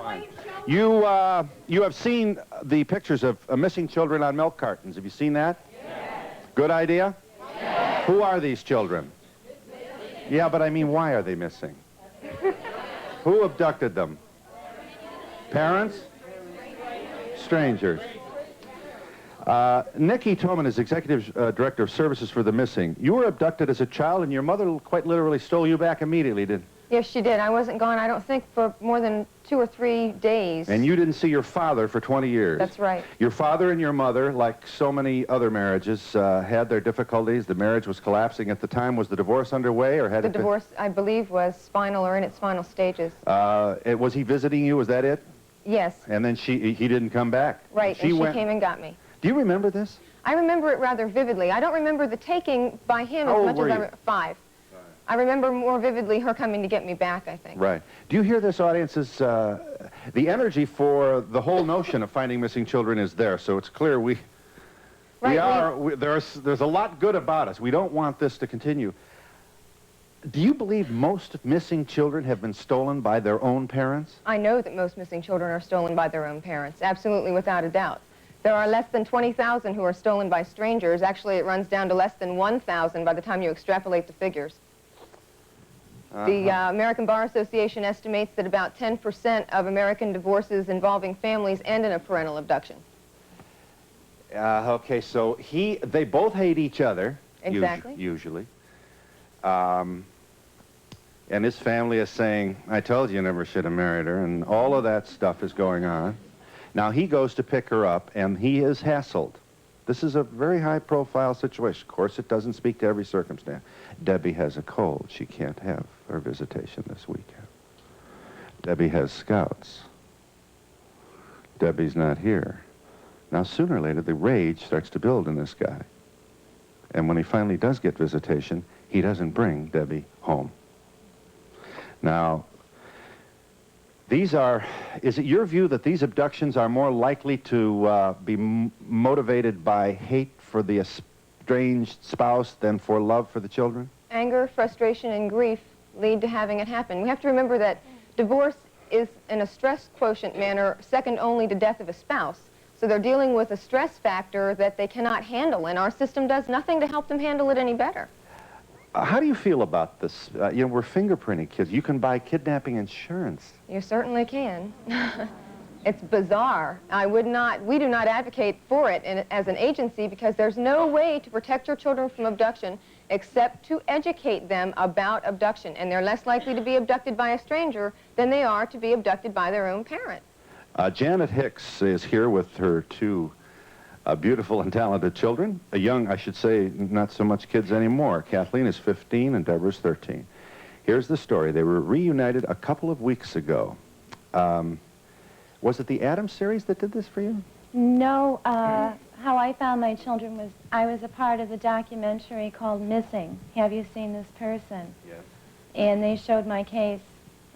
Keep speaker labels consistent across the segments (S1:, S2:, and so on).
S1: fine. You have seen the pictures of missing children on milk cartons. Have you seen that? Yes. Good idea? Yes. Who are these children? Yeah, but I mean, why are they missing? Who abducted them? Parents? Strangers. Nikki Toman is Executive Director of Services for the Missing. You were abducted as a child, and your mother quite literally stole you back immediately, didn't?
S2: Yes, she did. I wasn't gone, I don't think, for more than 2 or 3 days.
S1: And you didn't see your father for 20 years.
S2: That's right.
S1: Your father and your mother, like so many other marriages, had their difficulties. The marriage was collapsing at the time. Was the divorce underway, or had
S2: the divorce, I believe, was final or in its final stages.
S1: Was he visiting you? Was that it?
S2: Yes.
S1: And then he didn't come back.
S2: Right, and she came and got me.
S1: Do you remember this?
S2: I remember it rather vividly. I don't remember the taking by him as much as I remember. 5. I remember more vividly her coming to get me back, I think.
S1: Right. Do you hear this, audiences? The energy for the whole notion of finding missing children is there, so it's clear there's a lot good about us. We don't want this to continue. Do you believe most missing children have been stolen by their own parents?
S2: I know that most missing children are stolen by their own parents, absolutely without a doubt. There are less than 20,000 who are stolen by strangers. Actually, it runs down to less than 1,000 by the time you extrapolate the figures. The American Bar Association estimates that about 10% of American divorces involving families end in a parental abduction.
S1: Okay, so they both hate each other.
S2: Exactly.
S1: Usually. And his family is saying, I told you never should have married her, and all of that stuff is going on. Now he goes to pick her up, and he is hassled. This is a very high-profile situation. Of course, it doesn't speak to every circumstance. Debbie has a cold. She can't have her visitation this weekend. Debbie has scouts. Debbie's not here. Now, sooner or later, the rage starts to build in this guy. And when he finally does get visitation, he doesn't bring Debbie home. Now, is it your view that these abductions are more likely to be motivated by hate for the estranged spouse than for love for the children?
S2: Anger, frustration, and grief lead to having it happen. We have to remember that divorce is, in a stress quotient manner, second only to death of a spouse. So they're dealing with a stress factor that they cannot handle, and our system does nothing to help them handle it any better.
S1: How do you feel about this? We're fingerprinting kids. You can buy kidnapping insurance.
S2: You certainly can. It's bizarre. We do not advocate for it as an agency because there's no way to protect your children from abduction except to educate them about abduction. And they're less likely to be abducted by a stranger than they are to be abducted by their own parent.
S1: Janet Hicks is here with her 2 beautiful and talented children. Young, I should say, not so much kids anymore. Kathleen is 15 and Deborah's 13. Here's the story. They were reunited a couple of weeks ago. Was it the Addams series that did this for you?
S3: No. How I found my children was I was a part of the documentary called Missing. Have you seen this person?
S1: Yes.
S3: And they showed my case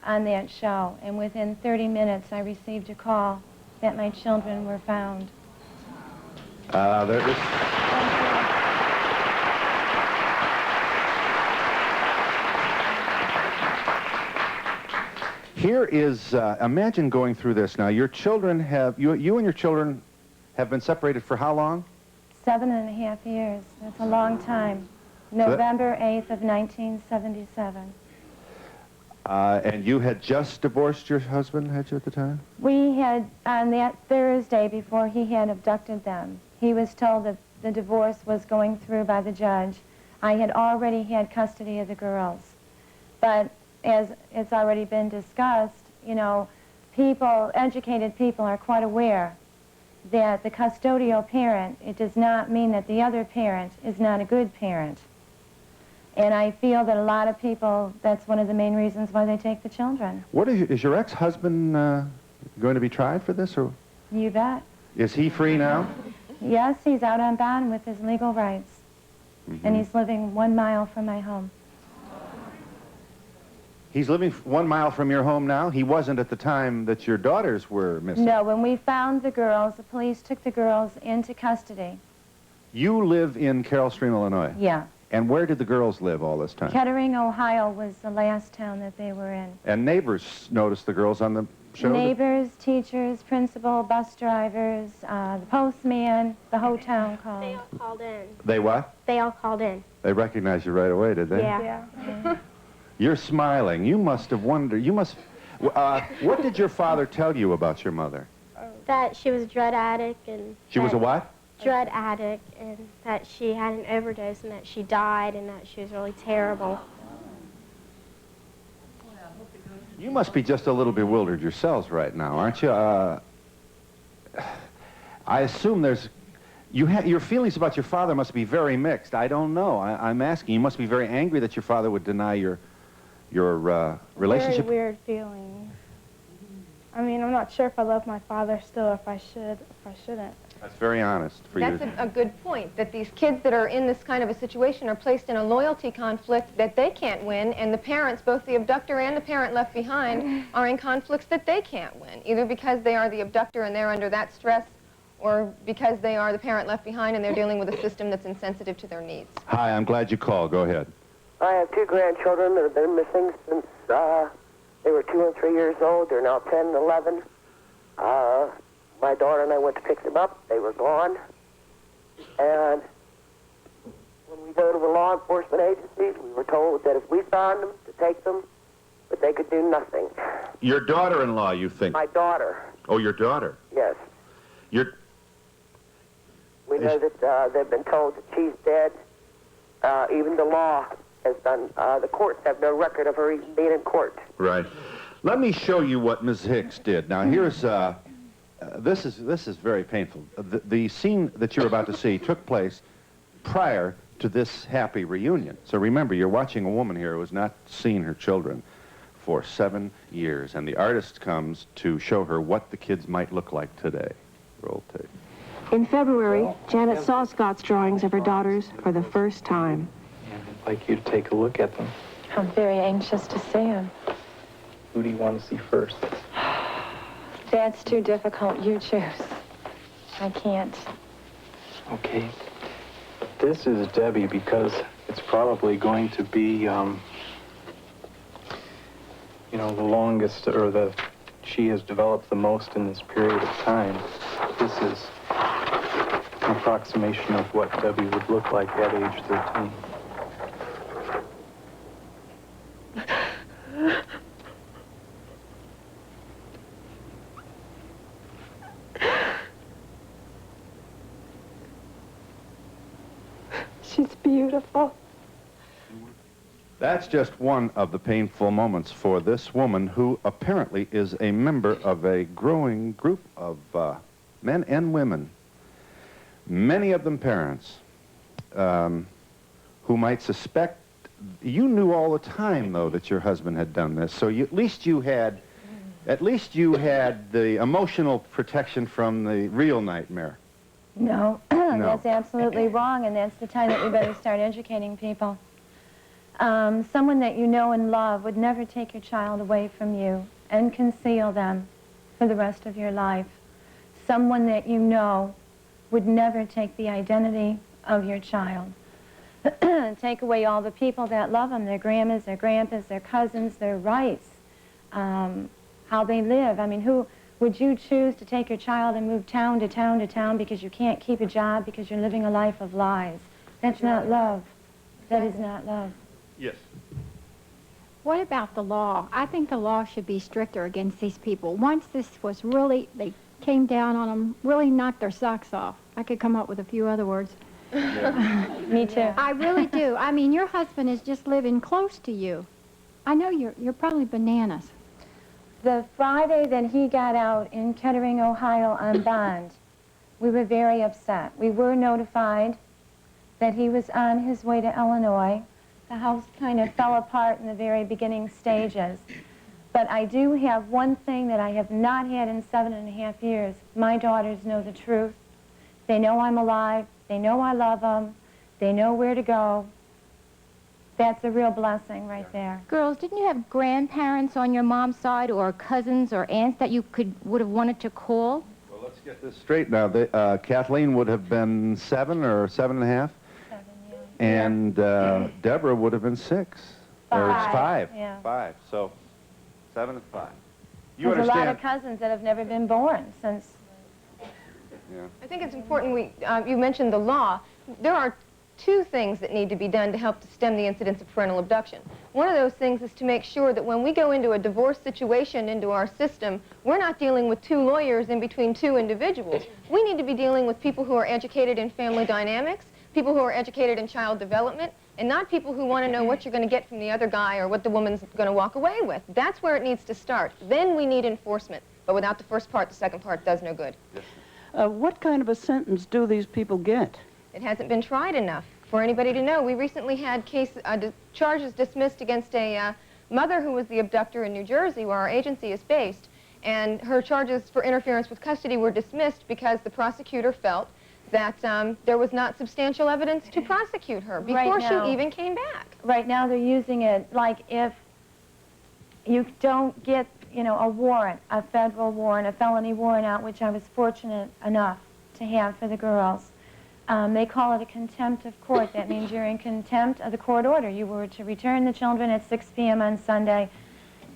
S3: on that show. And within 30 minutes, I received a call that my children were found.
S1: Here is, imagine going through this now. Your children you and your children have been separated for how long?
S3: 7.5 years. That's a long time. November 8th of 1977.
S1: And you had just divorced your husband, had you, at the time?
S3: We had, on that Thursday before he had abducted them, he was told that the divorce was going through by the judge. I had already had custody of the girls. But as it's already been discussed, educated people are quite aware that the custodial parent, it does not mean that the other parent is not a good parent. And I feel that a lot of people, that's one of the main reasons why they take the children.
S1: Is your ex-husband going to be tried for this? Or?
S3: You bet.
S1: Is he free now?
S3: Yes, he's out on bond with his legal rights. And he's living 1 mile from my home.
S1: He's living 1 mile from your home now? He wasn't at the time that your daughters were missing?
S3: No, when we found the girls, the police took the girls into custody.
S1: You live in Carroll Stream, Illinois?
S3: Yeah.
S1: And where did the girls live all this time?
S3: Kettering, Ohio was the last town that they were in.
S1: And neighbors noticed the girls on the show?
S3: Neighbors, teachers, principal, bus drivers, the postman, the whole town called.
S4: They all called in.
S1: They what?
S4: They all called in.
S1: They recognized you right away, did they?
S4: Yeah.
S1: You're smiling. You must have wondered. You must. What did your father tell you about your mother?
S4: That she was a drug addict and...
S1: She was a what?
S4: Drug addict, and that she had an overdose and that she died and that she was really terrible.
S1: You must be just a little bewildered yourselves right now, aren't you? I assume there's... your feelings about your father must be very mixed. I don't know. I'm asking. You must be very angry that your father would deny your relationship.
S5: Very weird feeling. I mean, I'm not sure if I love my father still, or if I shouldn't.
S1: That's very honest for you.
S2: That's a good point, that these kids that are in this kind of a situation are placed in a loyalty conflict that they can't win, and the parents, both the abductor and the parent left behind, are in conflicts that they can't win, either because they are the abductor and they're under that stress, or because they are the parent left behind and they're dealing with a system that's insensitive to their needs.
S1: Hi, I'm glad you called. Go ahead.
S6: I have two grandchildren that have been missing since they were 2 and 3 years old. They're now 10 and 11. My daughter and I went to pick them up. They were gone. And when we go to the law enforcement agencies, we were told that if we found them, to take them, but they could do nothing.
S1: Your daughter-in-law, you think?
S6: My daughter,
S1: Oh, your daughter.
S6: yes.
S1: Your...
S6: We know that they've been told that she's dead. Even the law has done, the courts have no record of her even being in court.
S1: Right. Let me show you what Ms. Hicks did. Now, here's... this is very painful. The scene that you're about to see took place prior to this happy reunion. So remember, you're watching a woman here who has not seen her children for 7 years, and the artist comes to show her what the kids might look like today. Roll tape.
S7: In February, Janet saw Scott's drawings of her daughters for the first time.
S8: I'd like you to take a look at them.
S3: I'm very anxious to see him.
S8: Who do you want to see first?
S3: That's too difficult. You choose. I can't.
S8: Okay. This is Debbie because it's probably going to be, you know, the longest, or she has developed the most in this period of time. This is an approximation of what Debbie would look like at age 13.
S5: She's beautiful.
S1: That's just one of the painful moments for this woman who apparently is a member of a growing group of men and women, many of them parents, who might suspect. You knew all the time, though, that your husband had done this, so at least you had the emotional protection from the real nightmare.
S3: No, that's absolutely wrong, and that's the time that we better start educating people. Someone that you know and love would never take your child away from you and conceal them for the rest of your life. Someone that you know would never take the identity of your child. Take away all the people that love them, their grandmas, their grandpas, their cousins, their rights, how they live. I mean, who would you choose to take your child and move town to town to town because you can't keep a job because you're living a life of lies? That's not love. That is not love.
S1: Yes.
S9: What about the law? I think the law should be stricter against these people. Once this was really, they came down on them, really knocked their socks off. I could come up with a few other words.
S3: Me too.
S9: I really do. I mean, your husband is just living close to you. I know you're probably bananas.
S3: The Friday that he got out in Kettering, Ohio on bond, we were very upset. We were notified that he was on his way to Illinois. The house kind of fell apart in the very beginning stages. But I do have one thing that I have not had in 7.5 years. My daughters know the truth. They know I'm alive. They know I love them. They know where to go. That's a real blessing right there.
S10: Girls, didn't you have grandparents on your mom's side or cousins or aunts that you would have wanted to call?
S1: Well, let's get this straight now. Kathleen would have been 7 or 7.5?
S3: 7, yeah.
S1: And Deborah would have been 6. Or it's 5.
S3: Yeah.
S1: 5. So 7 and 5. You
S3: There's a lot
S1: understand?
S3: of cousins that have never been born since.
S1: Yeah.
S2: I think it's important you mentioned the law. There are 2 things that need to be done to help to stem the incidence of parental abduction. One of those things is to make sure that when we go into a divorce situation into our system, we're not dealing with 2 lawyers in between 2 individuals. We need to be dealing with people who are educated in family dynamics, people who are educated in child development, and not people who want to know what you're going to get from the other guy or what the woman's going to walk away with. That's where it needs to start. Then we need enforcement. But without the first part, the second part does no good.
S11: What kind of a sentence do these people get?
S2: It hasn't been tried enough for anybody to know. We recently had charges dismissed against a mother who was the abductor in New Jersey, where our agency is based, and her charges for interference with custody were dismissed because the prosecutor felt that there was not substantial evidence to prosecute her before she even came back.
S3: Right now they're using it like if you don't get, you know, a warrant, a federal warrant, a felony warrant out, which I was fortunate enough to have for the girls. They call it a contempt of court. That means you're in contempt of the court order. You were to return the children at 6 p.m. on Sunday.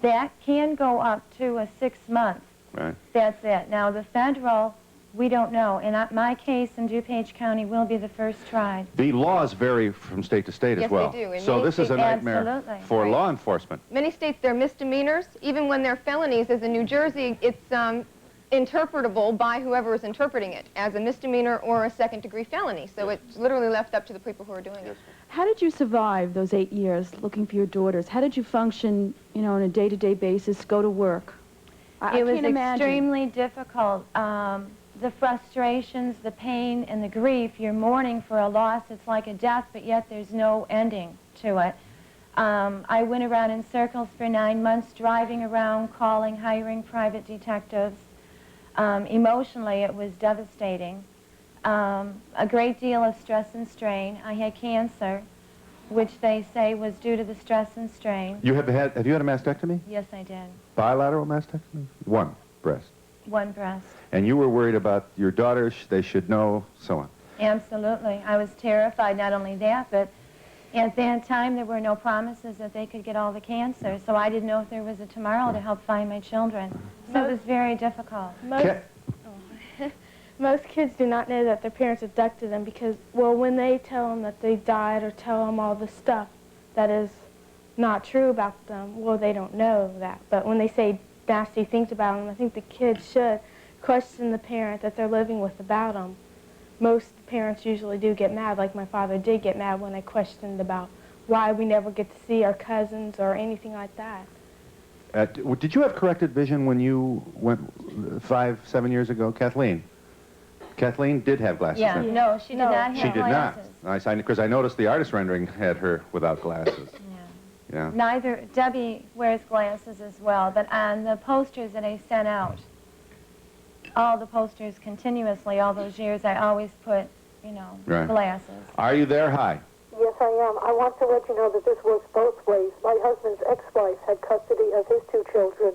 S3: That can go up to a 6 months.
S1: Right.
S3: That's it. Now, the federal, we don't know. And my case in DuPage County will be the first tried.
S1: The laws vary from state to state as well.
S2: Yes, they do. In
S1: So
S2: many
S1: this is a
S2: states-
S1: nightmare
S3: Absolutely.
S1: for
S2: Right.
S1: law enforcement.
S2: Many states, they're misdemeanors. Even when they're felonies, as in New Jersey, it's interpretable by whoever is interpreting it as a misdemeanor or a second-degree felony. So it's literally left up to the people who are doing it.
S7: How did you survive those 8 years looking for your daughters? How did you function, you know, on a day-to-day basis, go to work?
S3: It was
S7: can't imagine.
S3: extremely difficult. The frustrations, the pain, and the grief, you're mourning for a loss. It's like a death, but yet there's no ending to it. I went around in circles for 9 months, driving around, calling, hiring private detectives. Emotionally, it was devastating. A great deal of stress and strain. I had cancer, which they say was due to the stress and strain.
S1: Have you had a mastectomy?
S3: Yes, I did.
S1: Bilateral mastectomy? 1 breast.
S3: 1 breast.
S1: And you were worried about your daughters, they should know, so on.
S3: Absolutely. I was terrified, not only that, but at that time there were no promises that they could get all the cancer, so I didn't know if there was a tomorrow to help find my children. So it was very difficult.
S5: Most kids do not know that their parents abducted them because, well, when they tell them that they died or tell them all the stuff that is not true about them, well, they don't know that. But when they say nasty things about them, I think the kids should question the parent that they're living with about them. Most parents usually do get mad, like my father did get mad when I questioned about why we never get to see our cousins or anything like that.
S1: Did you have corrected vision when you went 5, 7 years ago? Kathleen? Kathleen did have glasses.
S3: Yeah,
S1: then.
S3: no, she did not have
S1: She did
S3: glasses.
S1: not. Because I noticed the artist rendering had her without glasses. Yeah.
S3: Neither, Debbie wears glasses as well, but on the posters that I sent out, all the posters continuously, all those years, I always put, you know,
S1: Right.
S3: glasses.
S1: Are you there? Hi.
S6: Yes, I am. I want to let you know that this works both ways. My husband's ex-wife had custody of his 2 children,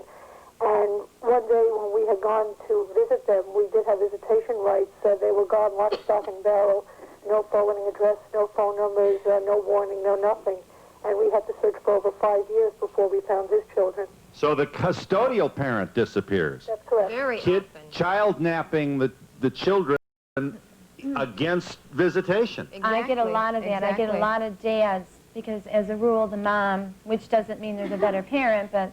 S6: and one day when we had gone to visit them, we did have visitation rights. They were gone, lock, stock, and barrel, no forwarding address, no phone numbers, no warning, no nothing. And we had to search for over 5 years before we found his children.
S1: So the custodial parent disappears.
S6: That's correct.
S2: Very often.
S1: Child napping the children against visitation.
S3: I get a lot of that. I get a lot of dads, because as a rule, the mom, which doesn't mean they're the better parent, but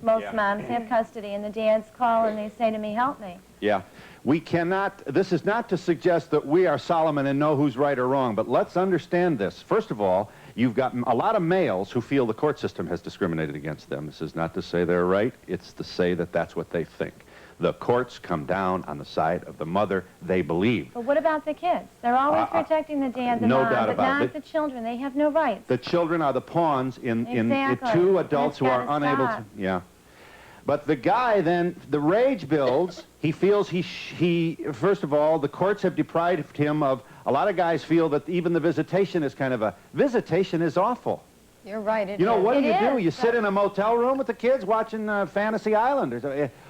S3: most moms have custody, and the dads call and they say to me, help me.
S1: Yeah. We cannot, this is not to suggest that we are Solomon and know who's right or wrong, but let's understand this. First of all, you've got a lot of males who feel the court system has discriminated against them. This is not to say they're right, it's to say that that's what they think. The courts come down on the side of the mother they believe.
S3: But what about the kids? They're always protecting the dad, the
S1: no
S3: mom,
S1: doubt
S3: but
S1: about
S3: not
S1: it.
S3: the children. They have no rights.
S1: The children are the pawns in
S3: Exactly.
S1: 2 adults
S3: That's
S1: who are
S3: gotta
S1: unable
S3: stop.
S1: to, yeah. But the guy then, the rage builds. He feels first of all, the courts have deprived him of, a lot of guys feel that even the visitation is kind of visitation is awful.
S2: You're right.
S1: You know, what do you do?
S3: is.
S1: You sit in a motel room with the kids watching Fantasy Island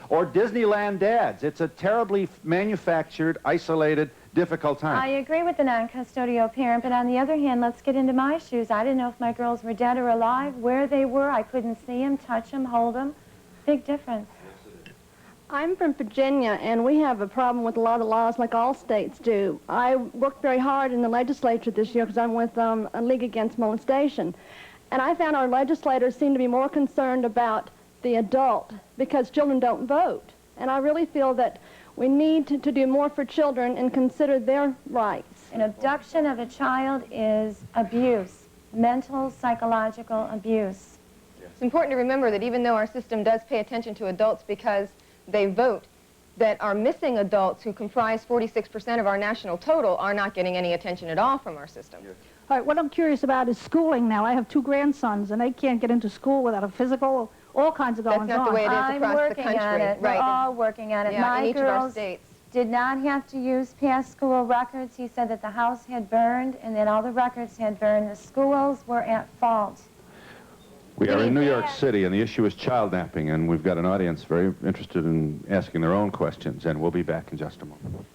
S1: or Disneyland Dads. It's a terribly manufactured, isolated, difficult time.
S3: I agree with the non-custodial parent, but on the other hand, let's get into my shoes. I didn't know if my girls were dead or alive, where they were. I couldn't see them, touch them, hold them. Big difference.
S12: I'm from Virginia, and we have a problem with a lot of laws like all states do. I worked very hard in the legislature this year because I'm with a League Against Molestation. And I found our legislators seem to be more concerned about the adult because children don't vote. And I really feel that we need to do more for children and consider their rights.
S3: An abduction of a child is abuse, mental, psychological abuse.
S2: It's important to remember that even though our system does pay attention to adults because they vote, that our missing adults, who comprise 46% of our national total, are not getting any attention at all from our system.
S13: All right, what I'm curious about is schooling now. I have 2 grandsons, and they can't get into school without a physical, all kinds of goings on.
S2: That's not the way it is
S3: I'm
S2: across the
S3: working
S2: country.
S3: on it.
S2: Right.
S3: We're all working on it.
S2: Yeah,
S3: My
S2: in each of our
S3: girls
S2: states.
S3: did not have to use past school records. He said that the house had burned and that all the records had burned. The schools were at fault.
S1: We are in New York City, and the issue is child napping, and we've got an audience very interested in asking their own questions, and we'll be back in just a moment.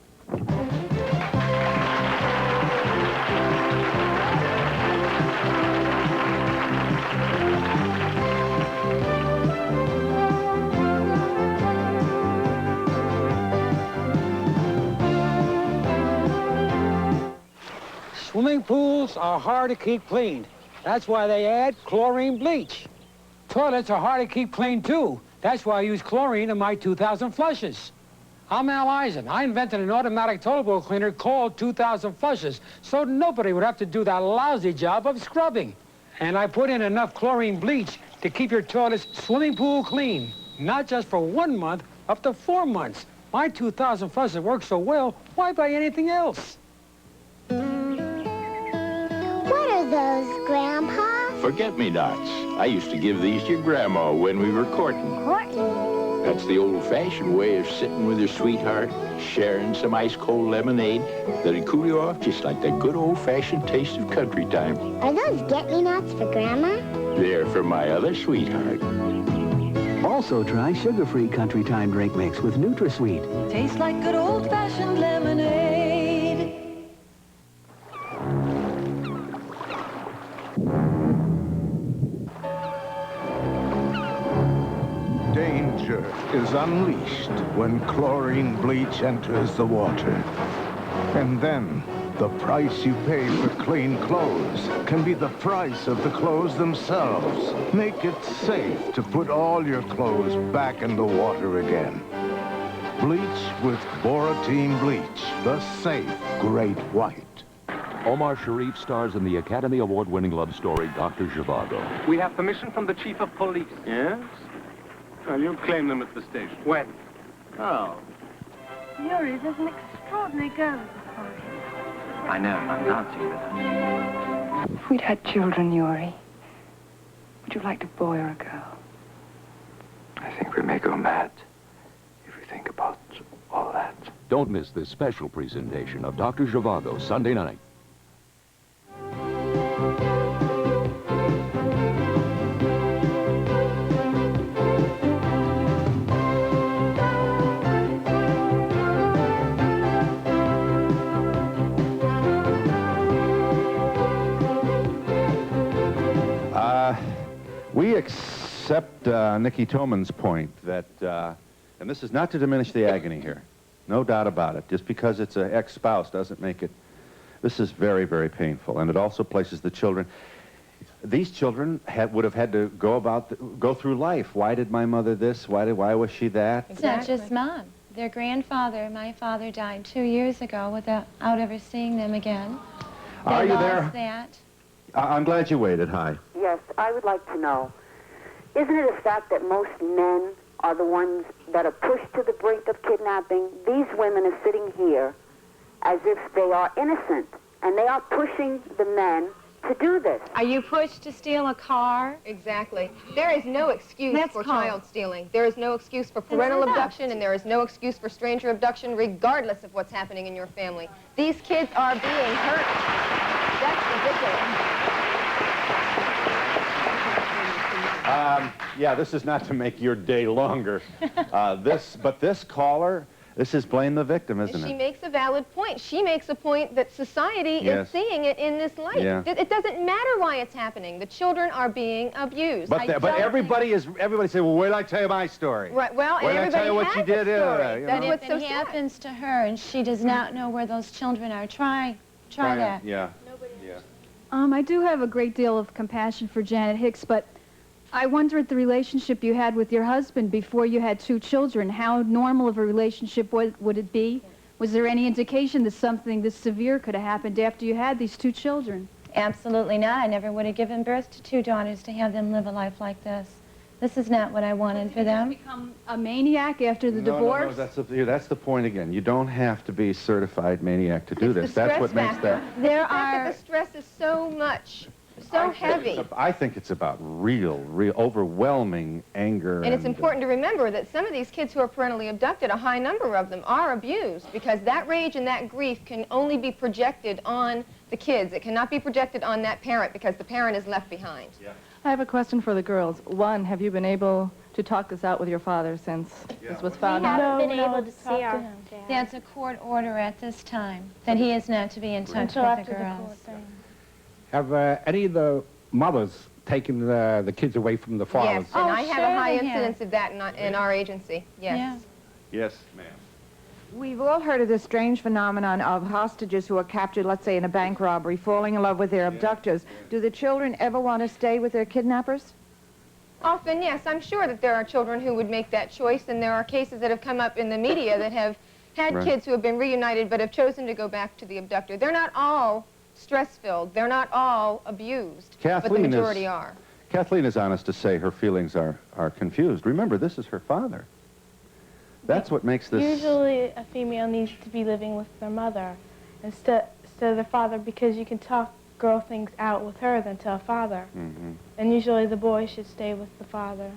S14: Swimming pools are hard to keep clean. That's why they add chlorine bleach. Toilets are hard to keep clean, too. That's why I use chlorine in my 2,000 flushes. I'm Al Eisen. I invented an automatic toilet bowl cleaner called 2,000 Flushes, so nobody would have to do that lousy job of scrubbing. And I put in enough chlorine bleach to keep your toilet's swimming pool clean. Not just for 1 month, up to 4 months. My 2,000 Flushes work so well, why buy anything else?
S15: What are those, Grandpa?
S16: Forget-me-nots. I used to give these to your grandma when we were courting.
S15: Courting?
S16: That's the old-fashioned way of sitting with your sweetheart, sharing some ice-cold lemonade that'd cool you off just like that good old-fashioned taste of country time.
S15: Are those get-me-nots for Grandma?
S16: They're for my other sweetheart.
S17: Also try sugar-free country time drink mix with NutraSweet.
S18: Tastes like good old-fashioned lemonade.
S19: Danger is unleashed when chlorine bleach enters the water. And then, the price you pay for clean clothes can be the price of the clothes themselves. Make it safe to put all your clothes back in the water again. Bleach with Boratine Bleach, the safe Great White.
S20: Omar Sharif stars in the Academy Award-winning love story, Dr. Zhivago.
S21: We have permission from the chief of police.
S22: Yes? Well, you claim them at the station.
S21: When?
S22: Oh.
S23: Yuri, there's an extraordinary girl at this party.
S21: I know, I'm dancing with her.
S24: If we'd had children, Yuri, would you like a boy or a girl?
S21: I think we may go mad if we think about all that.
S20: Don't miss this special presentation of Dr. Zhivago, Sunday night.
S1: We accept Nikki Toman's point that, and this is not to diminish the agony here, no doubt about it. Just because it's an ex-spouse doesn't make it. This is very, very painful, and it also places the children. These children would have had to go through life. Why did my mother this? Why was she that?
S3: It's not just Mom. Their grandfather, my father, died 2 years ago without ever seeing them again.
S1: Are you there?
S3: That.
S1: I'm glad you waited. Hi.
S6: Yes, I would like to know, isn't it a fact that most men are the ones that are pushed to the brink of kidnapping? These women are sitting here as if they are innocent, and they are pushing the men to do this.
S2: Are you pushed to steal a car? Exactly. There is no excuse for child stealing. There is no excuse for parental abduction, and there is no excuse for stranger abduction, regardless of what's happening in your family. These kids are being hurt. That's ridiculous.
S1: Yeah, this is not to make your day longer. But this caller This is blame the victim,
S2: And
S1: isn't
S2: she
S1: it?
S2: makes a valid point. She makes a point that society
S1: Yes.
S2: is seeing it in this light.
S1: Yeah.
S2: It doesn't matter why it's happening. The children are being abused.
S1: But everybody say, well, wait till I tell you my story.
S2: Right. Well,
S1: Wait
S2: and
S1: till I tell you
S2: everybody
S1: what she
S2: has
S1: did.
S2: a story.
S1: You
S2: That's
S1: know?
S2: what's so
S3: If it
S2: sad.
S3: happens to her and she does not know where those children are, try that.
S1: Yeah.
S4: I do have a great deal of compassion for Janet Hicks, but I wonder at the relationship you had with your husband before you had 2 children. How normal of a relationship would it be? Was there any indication that something this severe could have happened after you had these 2 children?
S3: Absolutely not. I never would have given birth to 2 daughters to have them live a life like this. This is not what I wanted for them.
S4: Become a maniac after the divorce?
S1: No, that's the point again. You don't have to be certified maniac to do this. That's what makes that.
S2: The fact that the stress is so much, so heavy.
S1: I think it's about real overwhelming anger.
S2: And it's important to remember that some of these kids who are parentally abducted, a high number of them, are abused because that rage and that grief can only be projected on the kids. It cannot be projected on that parent because the parent is left behind.
S1: Yeah.
S8: I have a question for the girls. One, have you been able to talk this out with your father since this was found out?
S23: We haven't been able to see our dad.
S3: That's a court order at this time, that he is not to be in touch with the girls.
S9: Have any of the mothers taken the kids away from the fathers?
S2: Yes, and I have a high incidence of that in our agency. Yes.
S1: Yes, ma'am.
S10: We've all heard of this strange phenomenon of hostages who are captured, let's say, in a bank robbery, falling in love with their abductors. Do the children ever want to stay with their kidnappers?
S2: Often, yes. I'm sure that there are children who would make that choice, and there are cases that have come up in the media that have had kids who have been reunited but have chosen to go back to the abductor. They're not all stress-filled. They're not all abused, but the majority are.
S1: Kathleen is honest to say her feelings are confused. Remember, this is her father. That's what makes this...
S5: Usually a female needs to be living with their mother instead of their father because you can talk girl things out with her than to a father.
S1: Mm-hmm.
S5: And usually the boy should stay with the father.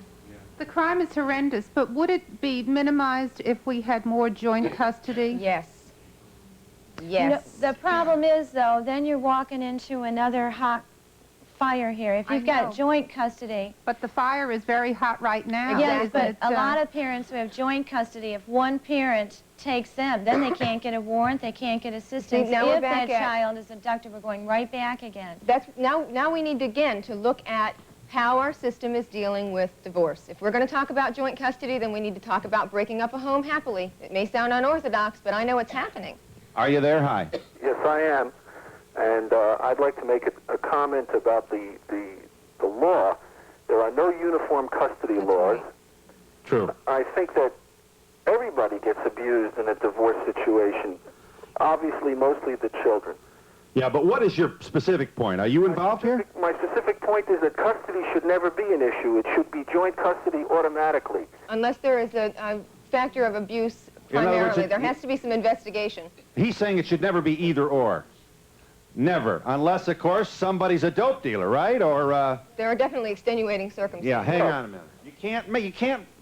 S25: The crime is horrendous, but would it be minimized if we had more joint custody?
S2: Yes.
S3: You
S2: Yes.
S3: know, the problem is, though, then you're walking into another hot fire here. If you've got joint custody...
S25: But the fire is very hot right now.
S3: Yes, but a lot of parents who have joint custody, if one parent takes them, then they can't get a warrant, they can't get assistance.
S2: now we're
S3: If
S2: back
S3: that
S2: at-
S3: child is abducted, we're going right back again.
S2: Now we need, again, to look at how our system is dealing with divorce. If we're going to talk about joint custody, then we need to talk about breaking up a home happily. It may sound unorthodox, but I know it's happening.
S1: Are you there? Hi.
S26: Yes, I am. And I'd like to make a comment about the law. There are no uniform custody laws.
S1: True.
S26: I think that everybody gets abused in a divorce situation. Obviously, mostly the children.
S1: Yeah, but what is your specific point? Are you involved here?
S26: My specific point is that custody should never be an issue. It should be joint custody automatically.
S2: Unless there is a factor of abuse
S1: In other words,
S2: primarily. There has to be some investigation.
S1: He's saying it should never be either or. Never. Unless, of course, somebody's a dope dealer, right? Or,
S2: There are definitely extenuating circumstances.
S1: yeah, hang on a minute.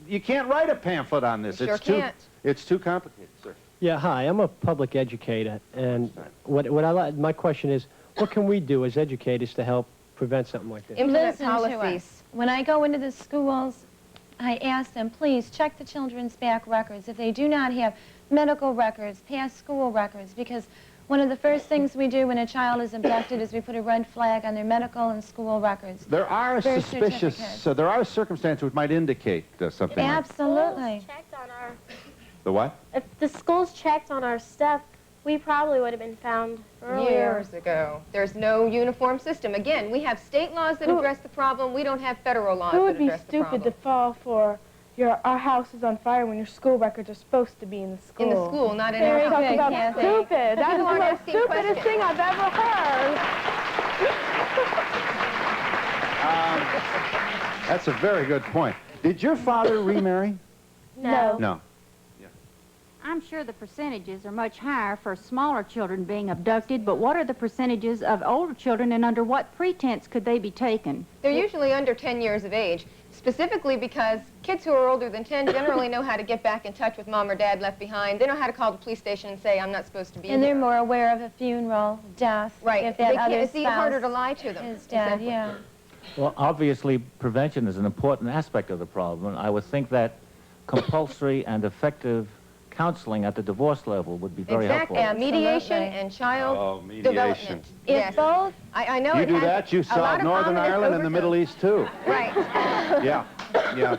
S1: You can't write a pamphlet on this.
S2: You sure can't.
S1: It's too complicated, sir.
S27: Yeah, hi, I'm a public educator, and my question is, what can we do as educators to help prevent something like this?
S3: Listen to us. When I go into the schools, I ask them, please check the children's back records. If they do not have medical records, past school records, because one of the first things we do when a child is abducted is we put a red flag on their medical and school records.
S1: There are
S3: Birth
S1: suspicious,
S3: certificates.
S1: so there are circumstances which might indicate something like
S3: Absolutely.
S23: Checked on our,
S1: the what?
S23: if the schools checked on our stuff, we probably would have been found earlier.
S2: Years ago. There's no uniform system. Again, we have state laws that address the problem. We don't have federal laws
S5: Who
S2: that
S5: would be
S2: address the problem.
S5: stupid to fall for our house is on fire when your school records are supposed to be in the school?
S2: In the school, not in
S5: Very
S2: our
S5: Talk
S2: house.
S5: about
S2: Kathy.
S5: stupid. That's
S2: You
S5: the
S2: aren't
S5: most
S2: asking
S5: stupidest
S2: questions.
S5: thing I've ever heard.
S1: That's a very good point. Did your father remarry?
S23: No.
S1: No.
S28: I'm sure the percentages are much higher for smaller children being abducted, but what are the percentages of older children, and under what pretense could they be taken?
S2: They're usually under 10 years of age, specifically because kids who are older than 10 generally know how to get back in touch with mom or dad left behind. They know how to call the police station and say, I'm not supposed to be
S3: And
S2: here.
S3: they're more aware of a funeral, death.
S2: Right.
S3: If that
S2: They can't-
S3: other
S2: it's
S3: spouse
S2: harder to lie to them.
S3: is dead,
S2: Exactly.
S3: yeah.
S29: Well, obviously, prevention is an important aspect of the problem. I would think that compulsory and effective
S7: counseling at the divorce level would be very
S2: Exactly.
S7: helpful.
S2: Mediation and child development.
S3: If both,
S2: I know
S1: You
S2: it
S1: do
S2: has
S1: that, you
S2: a lot
S1: solve
S2: of
S1: Northern
S2: prominence
S1: Ireland and the
S2: over
S1: Middle East, too.
S2: Right.
S1: Yeah, yeah.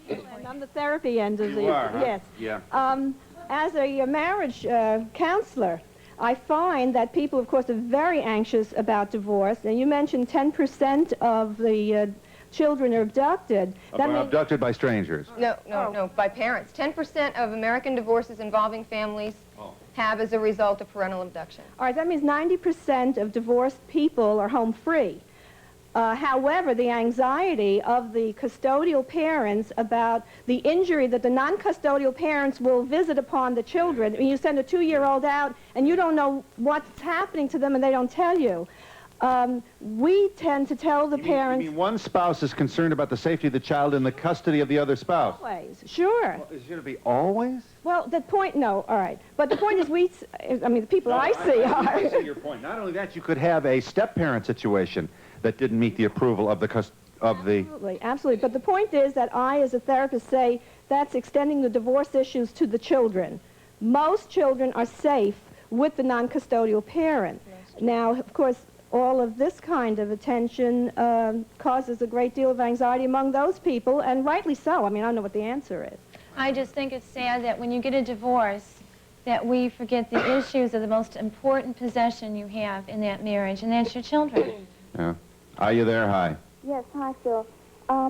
S11: And I'm the therapy end of the...
S1: You are, huh?
S11: Yes.
S1: Yeah.
S11: As a marriage counselor, I find that people, of course, are very anxious about divorce. And you mentioned 10% of the children are abducted. That means
S1: Abducted by strangers.
S2: No, by parents. 10% of American divorces involving families have as a result of parental abduction.
S11: All right, that means 90% of divorced people are home free. However, the anxiety of the custodial parents about the injury that the non-custodial parents will visit upon the children. I mean, you send a 2-year-old out and you don't know what's happening to them and they don't tell you. We tend to tell the parents...
S1: You mean one spouse is concerned about the safety of the child in the custody of the other spouse?
S11: Always, sure.
S1: Well, is it going to be always?
S11: Well, the point, no, all right. But the point is I mean, the people I see are...
S1: I see your point. Not only that, you could have a step-parent situation that didn't meet the approval of the
S11: Absolutely, absolutely. But the point is that I, as a therapist, say that's extending the divorce issues to the children. Most children are safe with the non-custodial parent. Now, of course, all of this kind of attention causes a great deal of anxiety among those people, and rightly so. I mean, I don't know what the answer is.
S3: I just think it's sad that when you get a divorce, that we forget the issues of the most important possession you have in that marriage, and that's your children.
S1: Yeah. Are you there? Hi.
S12: Yes, hi, Phil.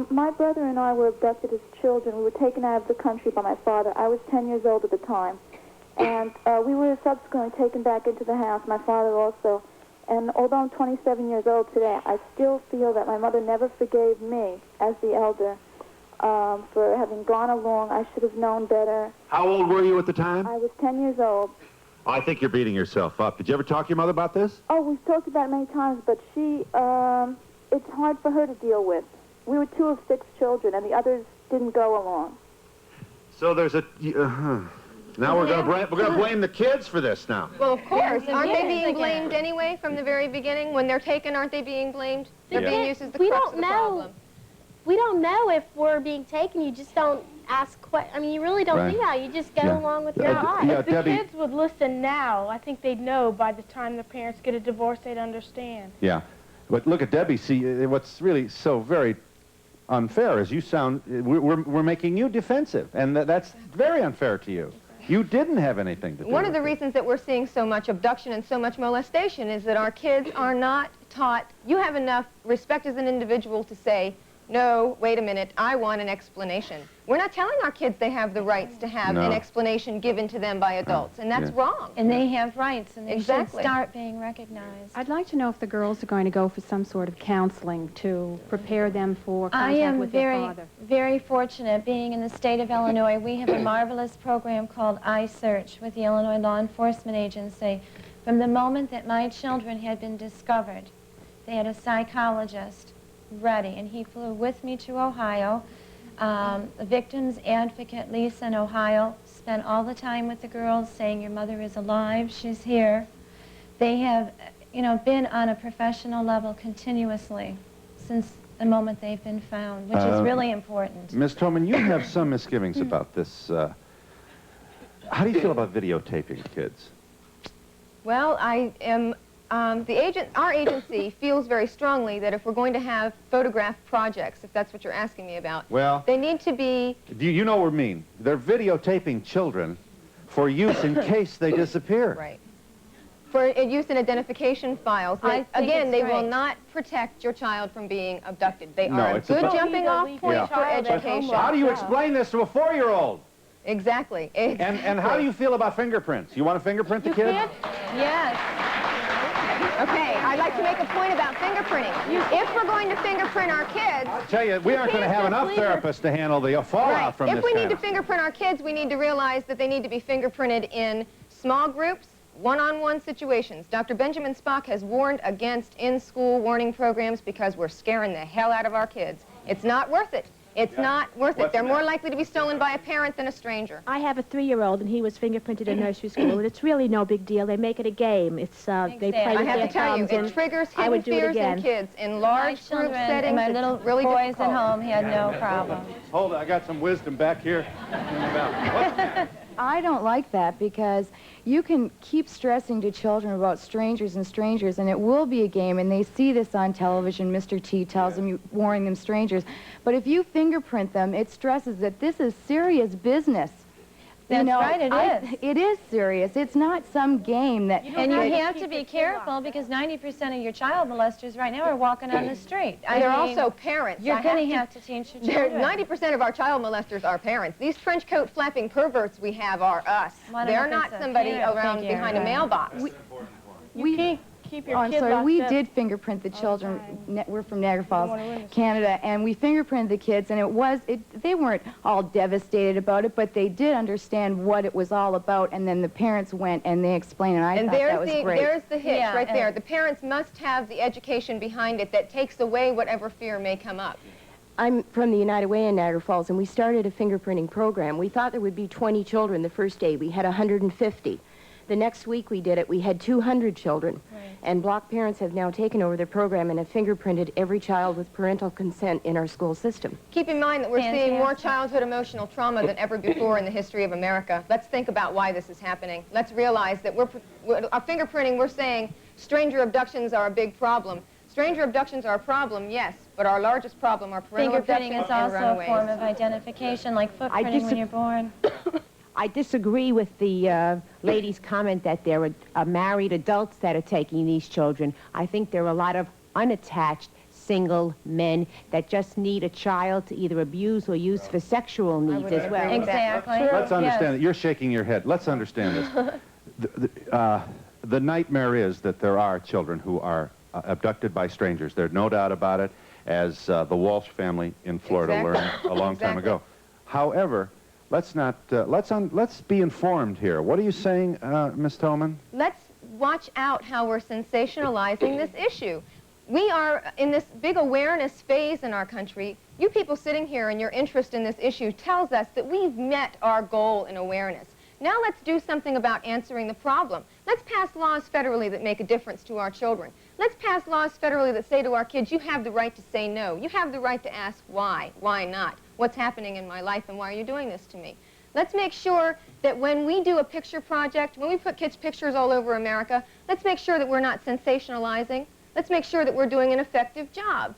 S12: My brother and I were abducted as children. We were taken out of the country by my father. I was 10 years old at the time. And we were subsequently taken back into the house, my father also. And although I'm 27 years old today, I still feel that my mother never forgave me, as the elder, for having gone along. I should have known better.
S1: How old were you at the time?
S12: I was 10 years old.
S1: I think you're beating yourself up. Did you ever talk to your mother about this?
S12: Oh, we've talked about it many times, but she, it's hard for her to deal with. We were 2 of 6 children, and the others didn't go along.
S1: So there's a... Now we're going to blame the kids for this now.
S2: Well, of course. Aren't they being blamed anyway from the very beginning? When they're taken, aren't they being blamed? They're being used as the crux of the problem.
S23: We don't know if we're being taken. You just don't ask questions. I mean, you really don't do that. You just go along with your life.
S5: If the kids would listen now, I think they'd know by the time the parents get a divorce, they'd understand.
S1: Yeah. But look at Debbie. See, what's really so very unfair is you sound... We're making you defensive, and that's very unfair to you. You didn't have anything to do
S2: One of the reasons that we're seeing so much abduction and so much molestation is that our kids are not taught, you have enough respect as an individual to say, no, wait a minute, I want an explanation. We're not telling our kids they have the rights to have an explanation given to them by adults, and that's wrong.
S3: And they have rights, and they should start being recognized.
S13: I'd like to know if the girls are going to go for some sort of counseling to prepare them for contact with their father.
S3: I am very fortunate. Being in the state of Illinois, we have a marvelous program called iSearch with the Illinois Law Enforcement Agency. From the moment that my children had been discovered, they had a psychologist ready, and he flew with me to Ohio. The victim's advocate, Lisa, in Ohio, spent all the time with the girls saying, your mother is alive, she's here. They have, been on a professional level continuously since the moment they've been found, which is really important.
S1: Ms. Toman, you have some misgivings about this. How do you feel about videotaping kids?
S2: Well, I am... our agency feels very strongly that if we're going to have photograph projects, if that's what you're asking me about, they need to be...
S1: You know what I mean. They're videotaping children for use in case they disappear.
S2: Right. For use in identification files. Again, they will not protect your child from being abducted. They are a good jumping off point for education.
S1: How do you explain this to a 4-year-old?
S2: Exactly.
S1: And how do you feel about fingerprints? You want to fingerprint the kid?
S2: Yes. Okay, I'd like to make a point about fingerprinting. If we're going to fingerprint our kids...
S1: I'll tell you, we aren't going to have enough therapists to handle the fallout from this.
S2: If we need to fingerprint our kids, we need to realize that they need to be fingerprinted in small groups, one-on-one situations. Dr. Benjamin Spock has warned against in-school warning programs because we're scaring the hell out of our kids. It's not worth it. It's not worth it. They're more likely to be stolen by a parent than a stranger.
S14: I have a 3-year-old, and he was fingerprinted in nursery school, and it's really no big deal. They make it a game. It's they play with
S2: I have
S14: their
S2: to tell you,
S14: thumbs,
S2: it triggers
S14: I would
S2: hidden
S14: do it
S2: fears in
S14: again.
S2: kids. In large group settings,
S3: and my little
S2: really
S3: boys
S2: difficult.
S3: at home had no problem.
S1: Hold it, I got some wisdom back here.
S15: I don't like that because you can keep stressing to children about strangers and strangers, and it will be a game, and they see this on television. Mr. T tells them, warning them strangers. But if you fingerprint them, it stresses that this is serious business.
S3: That's right, it is.
S15: It is serious. It's not some game that...
S3: And you have to be careful because 90% of your child molesters right now are walking on the street.
S2: And they're also parents.
S3: You're going to have to teach your children.
S2: 90% of our child molesters are parents. These trench coat flapping perverts we have are us. They're not somebody around behind a mailbox.
S15: We can't keep your kid locked up. We did fingerprint the children. We're from Niagara Falls, Canada, and we fingerprinted the kids, and they weren't all devastated about it, but they did understand what it was all about, and then the parents went and they explained, and I thought that was great.
S2: There's the hitch right there. The parents must have the education behind it that takes away whatever fear may come up.
S16: I'm from the United Way in Niagara Falls, and we started a fingerprinting program. We thought there would be 20 children the first day. We had 150. The next week we did it, we had 200 children. Right. And block parents have now taken over the program and have fingerprinted every child with parental consent in our school system.
S2: Keep in mind that we're seeing more childhood emotional trauma than ever before in the history of America. Let's think about why this is happening. Let's realize that our fingerprinting, we're saying stranger abductions are a big problem. Stranger abductions are a problem, yes, but our largest problem are parental abductions and runaways.
S3: Fingerprinting is also a form of identification, like footprinting when you're born.
S17: I disagree with the lady's comment that there are married adults that are taking these children. I think there are a lot of unattached single men that just need a child to either abuse or use for sexual needs as well.
S3: Exactly.
S1: Let's understand that. You're shaking your head. Let's understand this. The nightmare is that there are children who are abducted by strangers. There's no doubt about it, as the Walsh family in Florida learned a long time ago. However, let's be informed here. What are you saying, Ms. Tolman?
S2: Let's watch out how we're sensationalizing this issue. We are in this big awareness phase in our country. You people sitting here and your interest in this issue tells us that we've met our goal in awareness. Now let's do something about answering the problem. Let's pass laws federally that make a difference to our children. Let's pass laws federally that say to our kids, you have the right to say no. You have the right to ask why not. What's happening in my life and why are you doing this to me? Let's make sure that when we do a picture project, when we put kids' pictures all over America, let's make sure that we're not sensationalizing. Let's make sure that we're doing an effective job.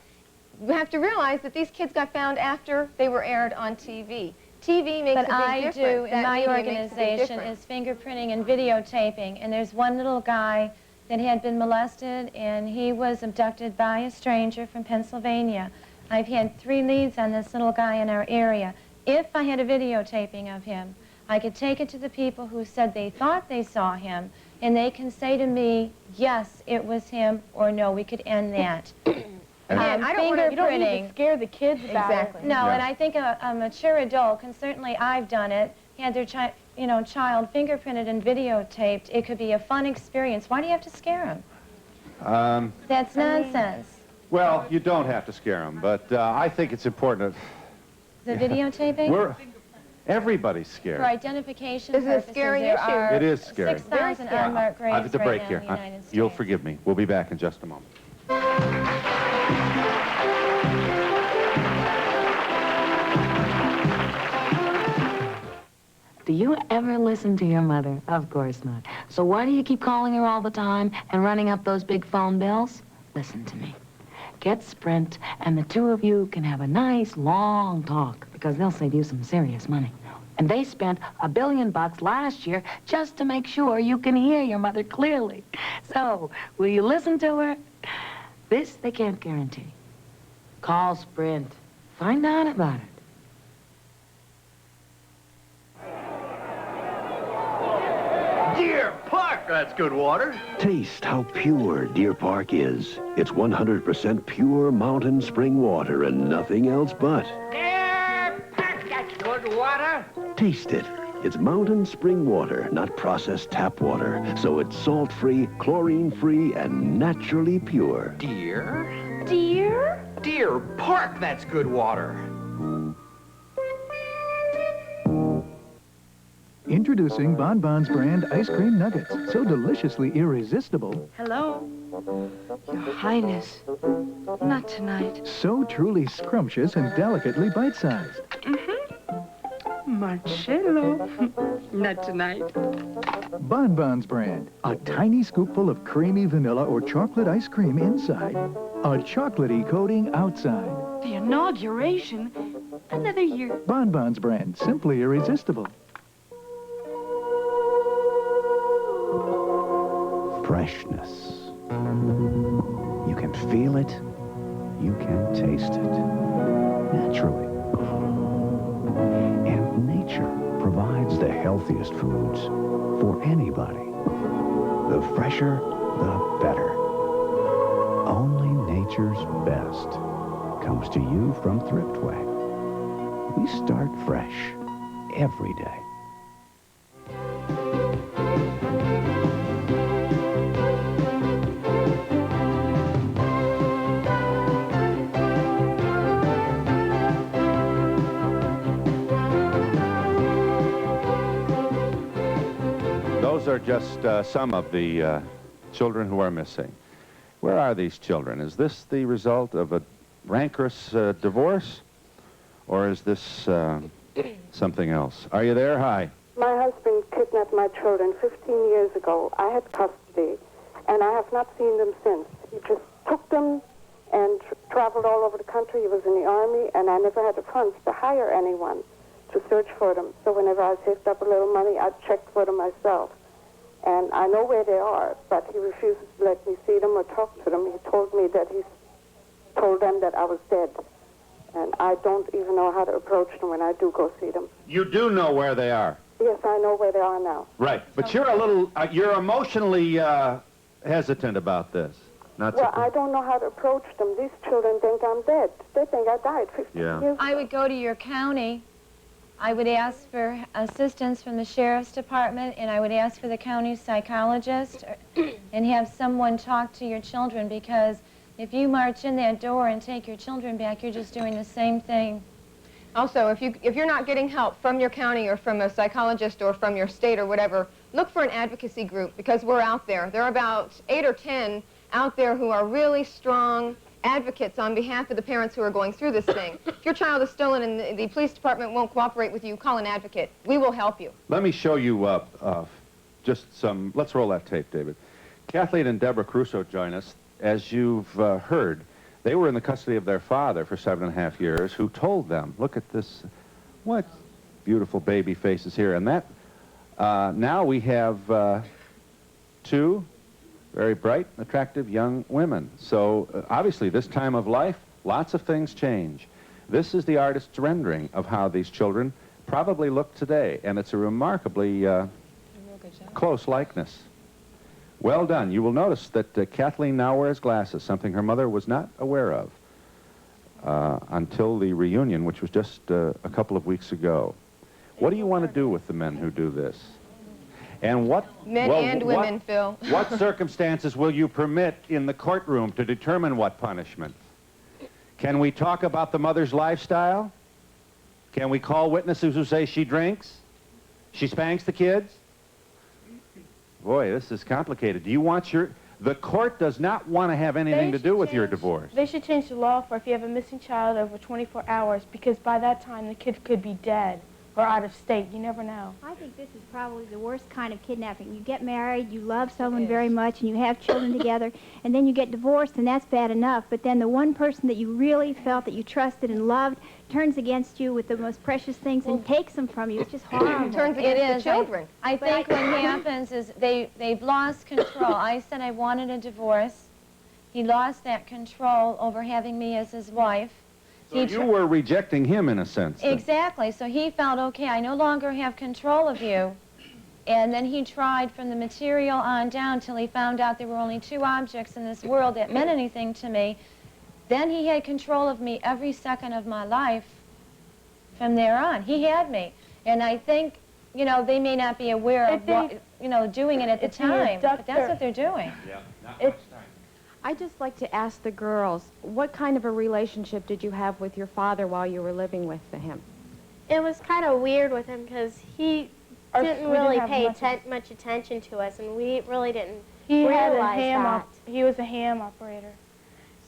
S2: We have to realize that these kids got found after they were aired on TV. TV makes a big difference.
S3: But I do, in my organization, is fingerprinting and videotaping. And there's one little guy that had been molested, and he was abducted by a stranger from Pennsylvania. I've had 3 leads on this little guy in our area. If I had a videotaping of him, I could take it to the people who said they thought they saw him, and they can say to me, yes, it was him, or no, we could end that.
S5: I don't you don't need to scare the kids about it.
S3: No, and I think a mature adult can certainly, I've done it, had their child fingerprinted and videotaped. It could be a fun experience. Why do you have to scare them? That's nonsense.
S1: Well, you don't have to scare them, but I think it's important.
S3: The videotaping?
S1: Everybody's scared.
S3: For identification purposes,
S2: This is a scary issue.
S1: It is scary.
S3: 6,000 unmarked graves
S1: I have to break
S3: right
S1: here.
S3: now in the United States.
S1: You'll forgive me. We'll be back in just a moment.
S18: Do you ever listen to your mother? Of course not. So why do you keep calling her all the time and running up those big phone bills? Listen to me. Get Sprint, and the 2 of you can have a nice, long talk, because they'll save you some serious money. And they spent $1 billion last year just to make sure you can hear your mother clearly. So, will you listen to her? This they can't guarantee. Call Sprint. Find out about it.
S19: Deer Park, that's good water.
S21: Taste how pure Deer Park is. It's 100% pure mountain spring water and nothing else but.
S19: Deer Park, that's good water.
S21: Taste it. It's mountain spring water, not processed tap water. So it's salt-free, chlorine-free, and naturally pure.
S19: Deer?
S18: Deer?
S19: Deer Park, that's good water.
S22: Introducing Bon Bon's brand ice cream nuggets, so deliciously irresistible,
S24: Hello? Your Highness. Not tonight.
S22: so truly scrumptious and delicately bite-sized.
S24: Marcello. Not tonight.
S22: Bonbons brand. A tiny scoopful of creamy vanilla or chocolate ice cream inside. A chocolatey coating outside.
S24: The inauguration. Another year.
S22: Bonbons brand. Simply irresistible.
S21: Freshness. You can feel it. You can taste it. Naturally. And nature provides the healthiest foods for anybody. The fresher, the better. Only nature's best comes to you from Thriftway. We start fresh every day.
S1: Those are just some of the children who are missing. Where are these children? Is this the result of a rancorous divorce, or is this something else? Are you there? Hi.
S4: My husband kidnapped my children 15 years ago. I had custody, and I have not seen them since. He just took them and traveled all over the country. He was in the Army, and I never had the funds to hire anyone to search for them. So whenever I saved up a little money, I'd check for them myself. And I know where they are, but he refuses to let me see them or talk to them. He told me that he told them that I was dead. And I don't even know how to approach them when I do go see them.
S1: You do know where they are.
S4: Yes, I know where they are now.
S1: Right. But you're a little, you're emotionally hesitant about this. Not
S4: Well, I don't know how to approach them. These children think I'm dead. They think I died 15 years ago.
S3: I would go to your county. I would ask for assistance from the sheriff's department, and I would ask for the county psychologist and have someone talk to your children, because if you march in that door and take your children back, you're just doing the same thing.
S2: Also, if you're not getting help from your county or from a psychologist or from your state or whatever, look for an advocacy group, because we're out there. There are about 8 or 10 out there who are really strong advocates on behalf of the parents who are going through this thing. If your child is stolen and the police department won't cooperate with you, call an advocate. We will help you.
S1: Let me show you just some, let's roll that tape, David. Kathleen and Deborah Crusoe join us. As you've heard, they were in the custody of their father for 7.5 years, who told them, look at this, what beautiful baby faces here. And that, now we have 2 very bright, attractive young women. So obviously this time of life, lots of things change. This is the artist's rendering of how these children probably look today, and it's a remarkably close likeness. Well done. You will notice that Kathleen now wears glasses, something her mother was not aware of until the reunion, which was just a couple of weeks ago. What do you want to do with the men who do this? And what...
S2: Men and women, Phil.
S1: What circumstances will you permit in the courtroom to determine what punishment? Can we talk about the mother's lifestyle? Can we call witnesses who say she drinks? She spanks the kids? Boy, this is complicated. Do you want your... The court does not want to have anything to do with your divorce.
S5: They should change the law for if you have a missing child over 24 hours, because by that time the kid could be dead or out of state. You never know.
S14: I think this is probably the worst kind of kidnapping. You get married, you love someone very much, and you have children together, and then you get divorced, and that's bad enough. But then the one person that you really felt that you trusted and loved turns against you with the most precious things and takes them from you. It's just horrible.
S2: Turns against the children.
S3: I think what happens is they've lost control. I said I wanted a divorce. He lost that control over having me as his wife.
S1: So you were rejecting him in a sense. Then.
S3: Exactly. So he felt, okay, I no longer have control of you. And then he tried from the material on down till he found out there were only 2 objects in this world that meant anything to me. Then he had control of me every second of my life from there on. He had me. And I think, you know, they may not be aware of what, you know, doing it at the time, but that's what they're doing.
S1: Yeah.
S13: I'd just like to ask the girls, what kind of a relationship did you have with your father while you were living with him?
S23: It was kind of weird with him because he didn't really pay much attention to us, and we really didn't realize that.
S5: He was a ham operator,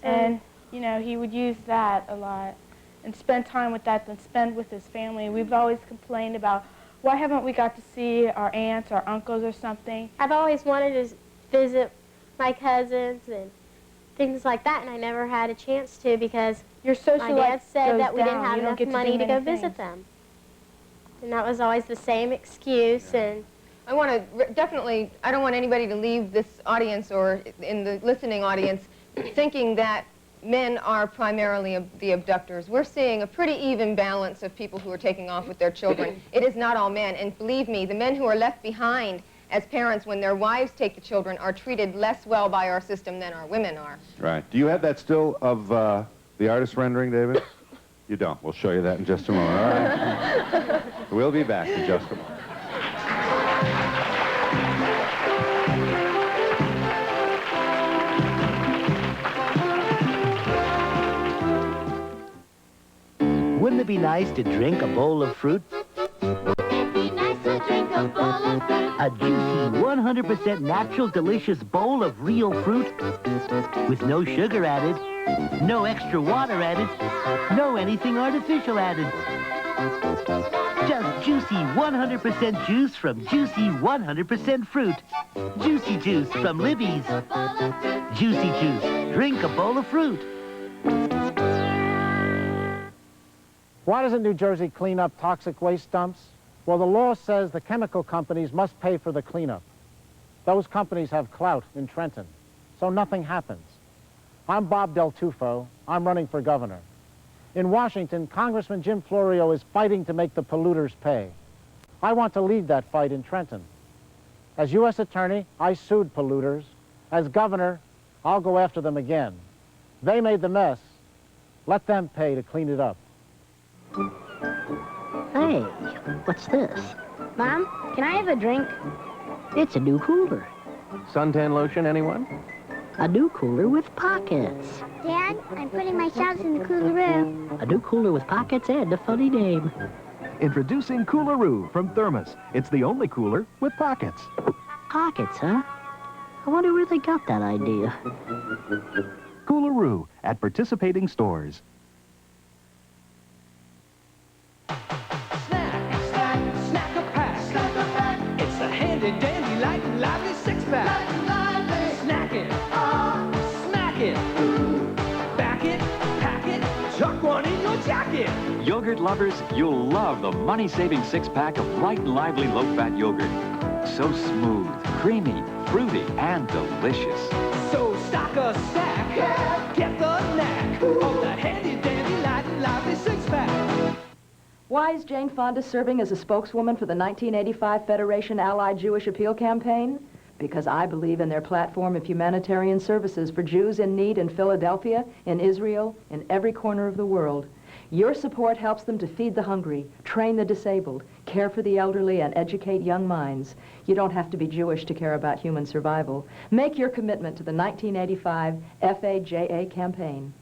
S5: and you know, he would use that a lot. and spend time with that than spend with his family. We've always complained about, why haven't we got to see our aunts or uncles or something?
S23: I've always wanted to visit my cousins and things like that, and I never had a chance to because
S5: your social
S23: my dad
S5: life
S23: said
S5: goes
S23: that we didn't
S5: down.
S23: have
S5: You don't
S23: enough
S5: get to do
S23: money to go
S5: many
S23: visit
S5: things.
S23: them. And that was always the same excuse. And
S2: I want to definitely, I don't want anybody to leave this audience or in the listening audience thinking that men are primarily the abductors. We're seeing a pretty even balance of people who are taking off with their children. It is not all men, and believe me, the men who are left behind as parents when their wives take the children are treated less well by our system than our women are.
S1: Right. Do you have that still of the artist rendering, David? You don't. We'll show you that in just a moment. All right. We'll be back in just a moment.
S6: Wouldn't it be nice to drink a bowl of fruit? A juicy, 100% natural, delicious bowl of real fruit with no sugar added, no extra water added, no anything artificial added. Just juicy 100% juice from juicy 100% fruit. Juicy juice from Libby's. Juicy juice. Drink a bowl of fruit.
S8: Why doesn't New Jersey clean up toxic waste dumps? Well, the law says the chemical companies must pay for the cleanup. Those companies have clout in Trenton, so nothing happens. I'm Bob Del Tufo. I'm running for governor. In Washington, Congressman Jim Florio is fighting to make the polluters pay. I want to lead that fight in Trenton. As U.S. Attorney, I sued polluters. As governor, I'll go after them again. They made the mess. Let them pay to clean it up.
S6: Hey, what's this?
S9: Mom, can I have a drink?
S6: It's a new cooler.
S10: Suntan lotion, anyone?
S6: A new cooler with pockets.
S9: Dad, I'm putting my shots in the Coolaroo.
S6: A new cooler with pockets and a funny name.
S22: Introducing Coolaroo from Thermos. It's the only cooler with pockets.
S6: Pockets, huh? I wonder where they got that idea.
S22: Coolaroo at participating stores.
S19: It's the handy-dandy, light and lively six-pack. Snack it, smack it, back it, pack it, tuck one in your jacket.
S20: Yogurt lovers, you'll love the money-saving six-pack of light and lively low-fat yogurt. So smooth, creamy, fruity, and delicious.
S19: So stock a sack, get the knack of the handy-dandy, light and lively six-pack.
S25: Why is Jane Fonda serving as a spokeswoman for the 1985 Federation Allied Jewish Appeal Campaign? Because I believe in their platform of humanitarian services for Jews in need in Philadelphia, in Israel, in every corner of the world. Your support helps them to feed the hungry, train the disabled, care for the elderly, and educate young minds. You don't have to be Jewish to care about human survival. Make your commitment to the 1985 FAJA campaign.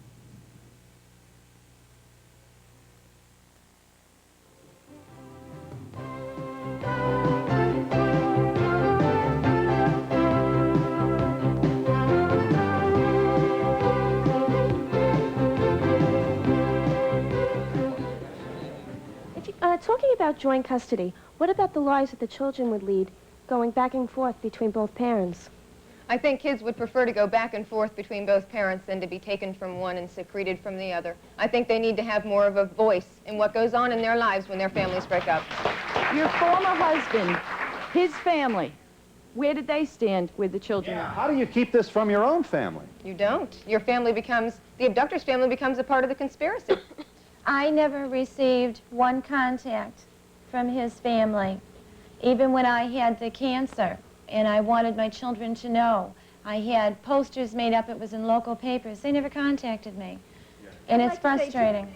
S5: Talking about joint custody, what about the lives that the children would lead, going back and forth between both parents?
S2: I think kids would prefer to go back and forth between both parents than to be taken from one and secreted from the other. I think they need to have more of a voice in what goes on in their lives when their families break up.
S15: Your former husband, his family, where did they stand with the children?
S1: Yeah, how do you keep this from your own family?
S2: You don't. Your family becomes, the abductor's family becomes a part of the conspiracy.
S3: I never received one contact from his family, even when I had the cancer, and I wanted my children to know. I had posters made up, it was in local papers. They never contacted me, and it's frustrating.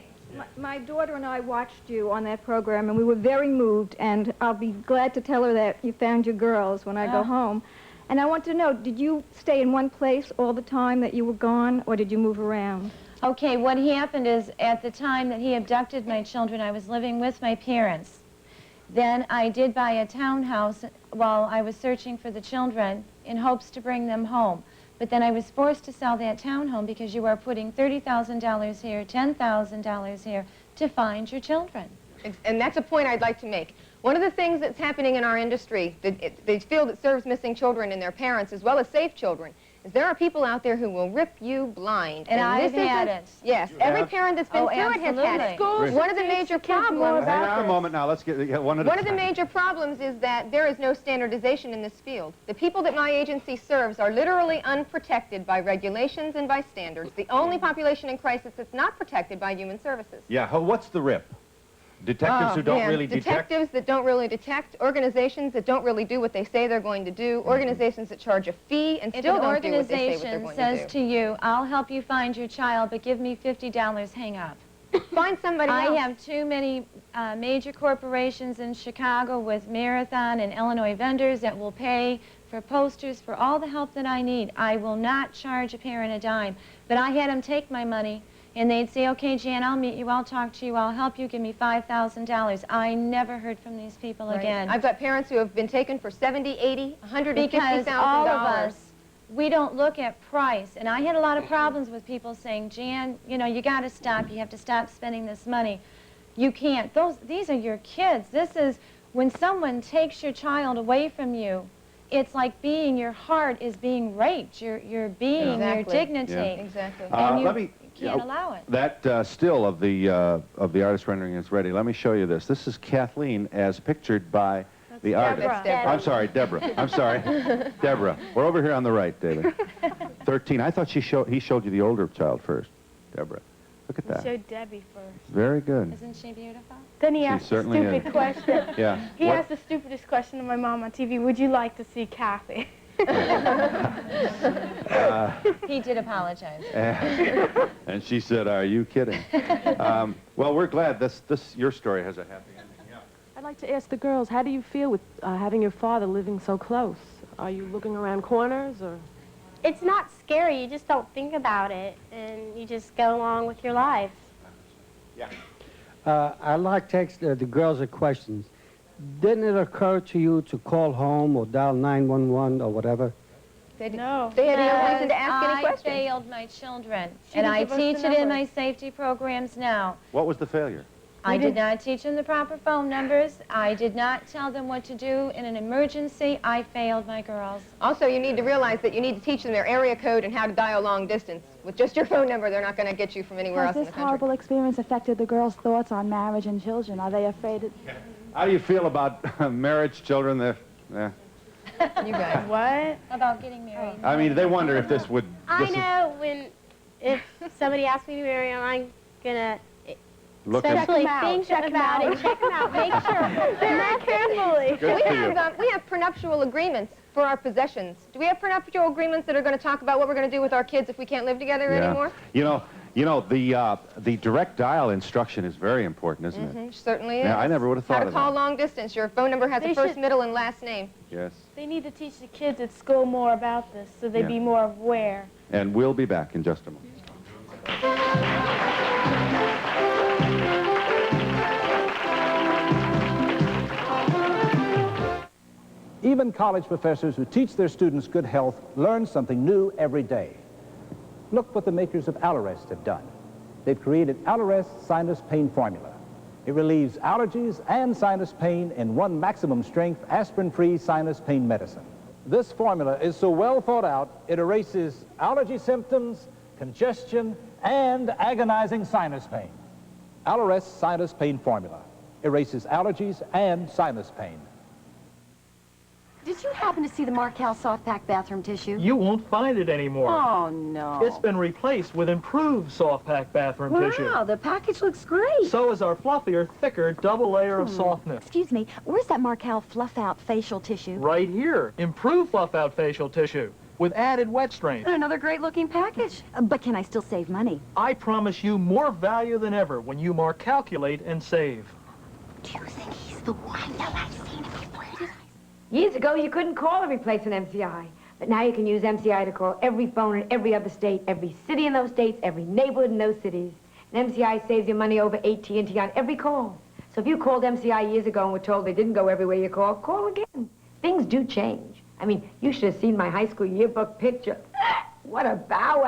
S11: My daughter and I watched you on that program, and we were very moved, and I'll be glad to tell her that you found your girls when I go home. And I want to know, did you stay in one place all the time that you were gone, or did you move around?
S3: Okay, what happened is, at the time that he abducted my children, I was living with my parents. Then I did buy a townhouse while I was searching for the children in hopes to bring them home. But then I was forced to sell that townhome because you are putting $30,000 here, $10,000 here to find your children.
S2: And that's a point I'd like to make. One of the things that's happening in our industry, the field that serves missing children and their parents, as well as safe children, is there are people out there who will rip you blind.
S3: And I've had it.
S2: Yes, every parent that's been through it has had it.
S3: Schools
S2: One of the major problems...
S1: Hang on a moment now. Let's get one at a time.
S2: One of the major problems is that there is no standardization in this field. The people that my agency serves are literally unprotected by regulations and by standards. The only population in crisis that's not protected by human services.
S1: Yeah, what's the rip? Detectives who don't really detect?
S2: Detectives that don't really detect, organizations that don't really do what they say they're going to do, organizations that charge a fee and still don't do what they say what they're going to do.
S3: If an organization says to you, I'll help you find your child, but give me $50, hang up.
S2: Find somebody else.
S3: I have too many major corporations in Chicago with Marathon and Illinois vendors that will pay for posters, for all the help that I need. I will not charge a parent a dime, but I had them take my money. And they'd say, okay, Jan, I'll meet you, I'll talk to you, I'll help you, give me $5,000. I never heard from these people again.
S2: I've got parents who have been taken for $70,000, $80,000, $150,000.
S3: Because all of us, we don't look at price. And I had a lot of problems with people saying, Jan, you know, you got to stop, you have to stop spending this money. You can't. These are your kids. This is, when someone takes your child away from you, it's like your heart is being raped, your being, your dignity.
S2: Yeah. Exactly.
S3: And
S1: let me...
S3: Can't allow it.
S1: That still of the artist rendering is ready. Let me show you this. This is Kathleen as pictured by the artist. I'm sorry, Deborah. I'm sorry, Deborah. We're over here on the right, David. 13. I thought he showed you the older child first, Deborah. Look at that.
S5: He showed Debbie first.
S1: Very good.
S3: Isn't she beautiful?
S5: Then he asked a stupid question.
S1: Yeah.
S5: He asked the stupidest question to my mom on TV. Would you like to see Kathy?
S3: He did apologize.
S1: And she said, are you kidding? Well, we're glad your story has a happy ending. Yeah.
S7: I'd like to ask the girls, how do you feel with having your father living so close? Are you looking around corners, or?
S23: It's not scary. You just don't think about it, and you just go along with your life.
S1: Yeah.
S12: I'd like to ask the girls a question. Didn't it occur to you to call home or dial 911 or whatever?
S2: No. They had no reason to ask any questions.
S3: I failed my children, and I teach it in my safety programs now.
S1: What was the failure?
S3: I did not teach them the proper phone numbers. I did not tell them what to do in an emergency. I failed my girls.
S2: Also, you need to realize that you need to teach them their area code and how to dial long distance. With just your phone number, they're not going to get you from anywhere else in the country.
S16: Has this horrible experience affected the girls' thoughts on marriage and children? Are they afraid?
S1: How do you feel about marriage, children?
S2: You guys.
S5: What?
S3: About getting married?
S1: I mean, they wonder if this would...
S23: I know if somebody asks me to marry him, I'm going to especially think about it, check them out, make sure.
S2: Very carefully. We have prenuptial agreements for our possessions. Do we have prenuptial agreements that are going to talk about what we're going to do with our kids if we can't live together anymore?
S1: You know, the direct dial instruction is very important, isn't it?
S2: Certainly is.
S1: Yeah, I never would have thought of that.
S2: How to call long distance. Your phone number has a first, middle, and last name.
S1: Yes.
S5: They need to teach the kids at school more about this so they be more aware.
S1: And we'll be back in just a moment.
S17: Even college professors who teach their students good health learn something new every day. Look what the makers of Allerest have done. They've created Allerest Sinus Pain Formula. It relieves allergies and sinus pain in one maximum-strength, aspirin-free sinus pain medicine. This formula is so well thought out, it erases allergy symptoms, congestion, and agonizing sinus pain. Allerest Sinus Pain Formula erases allergies and sinus pain.
S18: Did you happen to see the Markel soft pack bathroom tissue?
S26: You won't find it anymore.
S18: Oh, no.
S26: It's been replaced with improved soft pack bathroom tissue.
S18: Wow, the package looks great.
S26: So is our fluffier, thicker double layer of softness.
S18: Excuse me, where's that Markel Fluff Out facial tissue?
S26: Right here. Improved Fluff Out facial tissue with added wet strength.
S18: And another great-looking package. But can I still save money?
S26: I promise you more value than ever when you calculate and save.
S18: Do you think he's the one? I know I've seen him before.
S27: Years ago, you couldn't call and replace an MCI. But now you can use MCI to call every phone in every other state, every city in those states, every neighborhood in those cities. And MCI saves you money over AT&T on every call. So if you called MCI years ago and were told they didn't go everywhere you call, call again. Things do change. I mean, you should have seen my high school yearbook picture. What a bow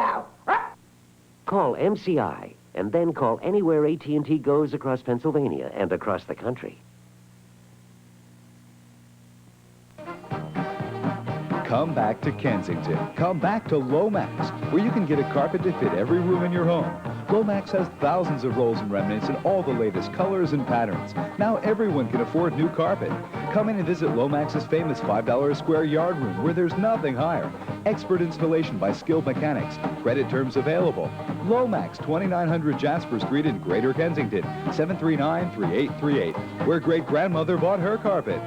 S27: wow.
S4: Call MCI, and then call anywhere AT&T goes across Pennsylvania and across the country.
S8: Come back to Kensington. Come back to Lomax, where you can get a carpet to fit every room in your home. Lomax has thousands of rolls and remnants in all the latest colors and patterns. Now everyone can afford new carpet. Come in and visit Lomax's famous $5 a square yard room, where there's nothing higher. Expert installation by skilled mechanics. Credit terms available. Lomax, 2900 Jasper Street in Greater Kensington, 739-3838, where great-grandmother bought her carpet.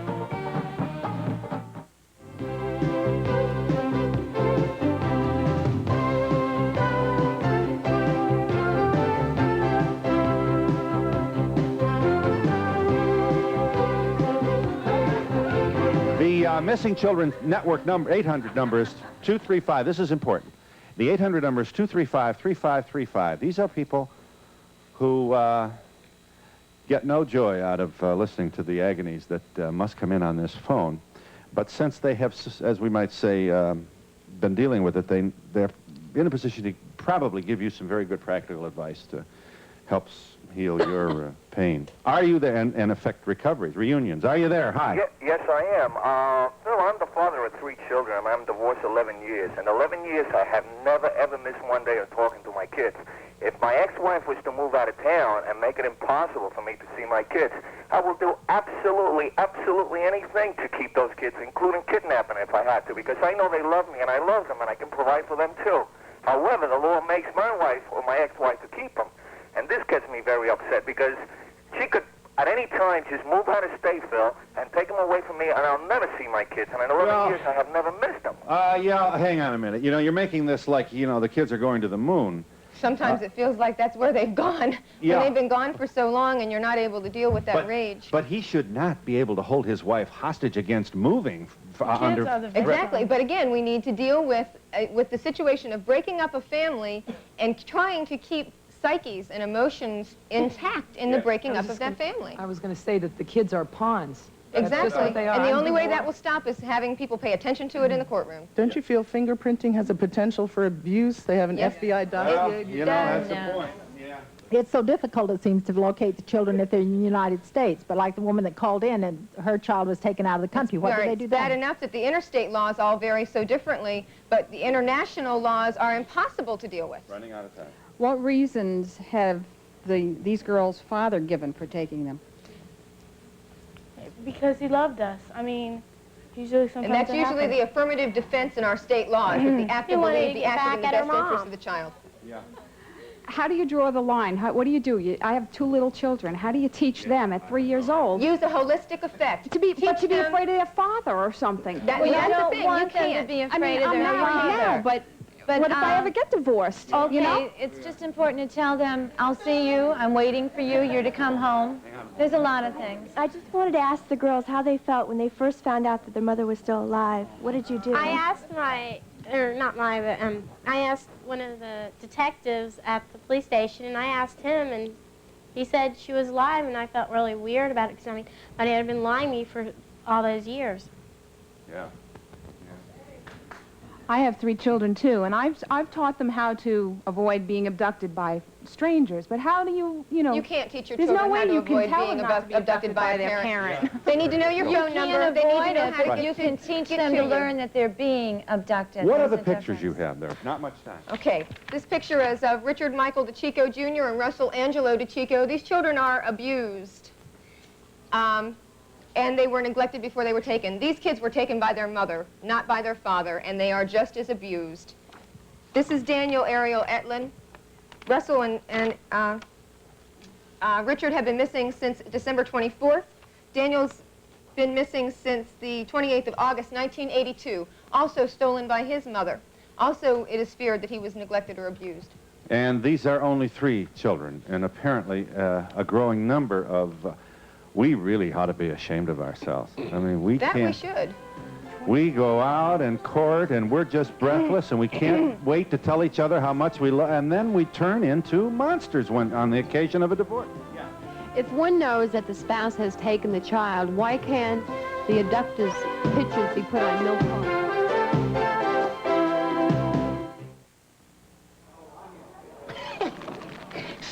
S1: Missing Children Network number, 800 number is 235. This is important. The 800 number is 235-3535. These are people who get no joy out of listening to the agonies that must come in on this phone. But since they have, as we might say, been dealing with it, they're in a position to probably give you some very good practical advice to help heal your pain. Are you there and affect recoveries, reunions? Are you there? Hi.
S10: Yes, I am. Phil, I'm the father of 3 children. I'm divorced 11 years. In 11 years, I have never, ever missed one day of talking to my kids. If my ex-wife was to move out of town and make it impossible for me to see my kids, I will do absolutely anything to keep those kids, including kidnapping if I had to, because I know they love me and I love them and I can provide for them too. However, the law makes my wife or my ex-wife to keep them. And this gets me very upset because she could, at any time, just move out of state, Phil, and take them away from me, and I'll never see my kids. And in 11 years, I have never missed them.
S1: Yeah, hang on a minute. You know, you're making this like, you know, the kids are going to the moon.
S2: Sometimes it feels like that's where they've gone.
S1: Yeah.
S2: When they've been gone for so long and you're not able to deal with that rage.
S1: But he should not be able to hold his wife hostage against moving under...
S2: Exactly, but again, we need to deal with the situation of breaking up a family and trying to keep psyches and emotions intact in the breaking up of that family.
S25: I was going to say that the kids are pawns.
S2: Exactly.
S25: That's just what they are.
S2: And the only way that will stop is having people pay attention to it in the courtroom.
S13: Don't you feel fingerprinting has a potential for abuse? They have an FBI dossier.
S1: Well, you know, that's the point. Yeah.
S14: It's so difficult, it seems, to locate the children if they're in the United States. But like the woman that called in and her child was taken out of the country, what do they do
S2: then? It's bad
S14: then?
S2: enough that the interstate laws all vary so differently, but the international laws are impossible to deal with.
S1: Running out of time.
S21: What reasons have these girls' father given for taking them?
S5: Because he loved us. I mean, usually sometimes
S2: And that's usually the affirmative defense in our state laws, that the act of belief, the act in the best interest of the child.
S1: Yeah.
S21: How do you draw the line? What do you do? I have 2 little children. How do you teach them at 3 years old?
S2: Use a holistic effect.
S21: To be afraid of their father or something.
S2: That's the thing. You can't
S3: be afraid of their
S21: I'm not right now, but what if I ever get divorced?
S3: Okay,
S21: you know?
S3: It's just important to tell them, I'll see you, I'm waiting for you, you're to come home. There's a lot of things.
S24: I just wanted to ask the girls how they felt when they first found out that their mother was still alive. What did you do?
S23: I asked I asked one of the detectives at the police station, and I asked him, and he said she was alive, and I felt really weird about it, because I mean, but he had been lying to me for all those years.
S1: Yeah.
S21: I have 3 children, too, and I've taught them how to avoid being abducted by strangers. But how do you know...
S2: You can't teach your
S21: there's
S2: children
S21: no way
S2: how to
S21: you can
S2: avoid
S21: tell
S2: being
S21: them not to be
S2: abducted by their parent.
S3: Yeah.
S2: They need to know your phone number. They need to know how to get
S3: You can teach them to learn that they're being abducted.
S1: What are the pictures you have there? Not much time.
S2: Okay, this picture is of Richard Michael DeChico Jr. and Russell Angelo DeChico. These children are abused. And they were neglected before they were taken. These kids were taken by their mother, not by their father, and they are just as abused. This is Daniel Ariel Etlin. Russell and Richard have been missing since December 24th. Daniel's been missing since the 28th of August, 1982, also stolen by his mother. Also, it is feared that he was neglected or abused.
S1: And these are only 3 children, and apparently a growing number of... we really ought to be ashamed of ourselves. I mean, we can't...
S2: That we should.
S1: We go out and court, and we're just breathless, and we can't wait to tell each other how much we love, and then we turn into monsters when on the occasion of a divorce.
S13: If one knows that the spouse has taken the child, why can't the abductor's pictures be put on milk cartons?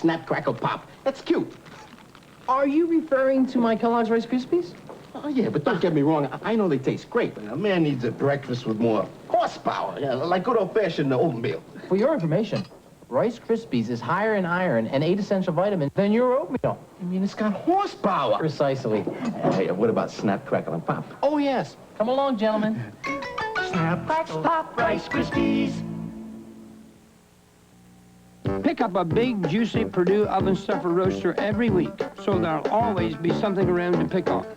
S6: snap, crackle, pop. That's cute. Are you referring to my Kellogg's Rice Krispies? Oh, yeah, but don't get me wrong. I know they taste great, but a man needs a breakfast with more horsepower, yeah, like good old-fashioned oatmeal.
S9: For your information, Rice Krispies is higher in iron and 8 essential vitamins than your oatmeal.
S6: I mean, it's got horsepower.
S9: Precisely.
S6: Hey, what about snap, crackle, and pop?
S9: Oh, yes. Come along, gentlemen.
S6: Snap, crackle, pop, Rice Krispies.
S11: Pick up a big, juicy Purdue oven stuffer roaster every week, so there'll always be something around to pick on. The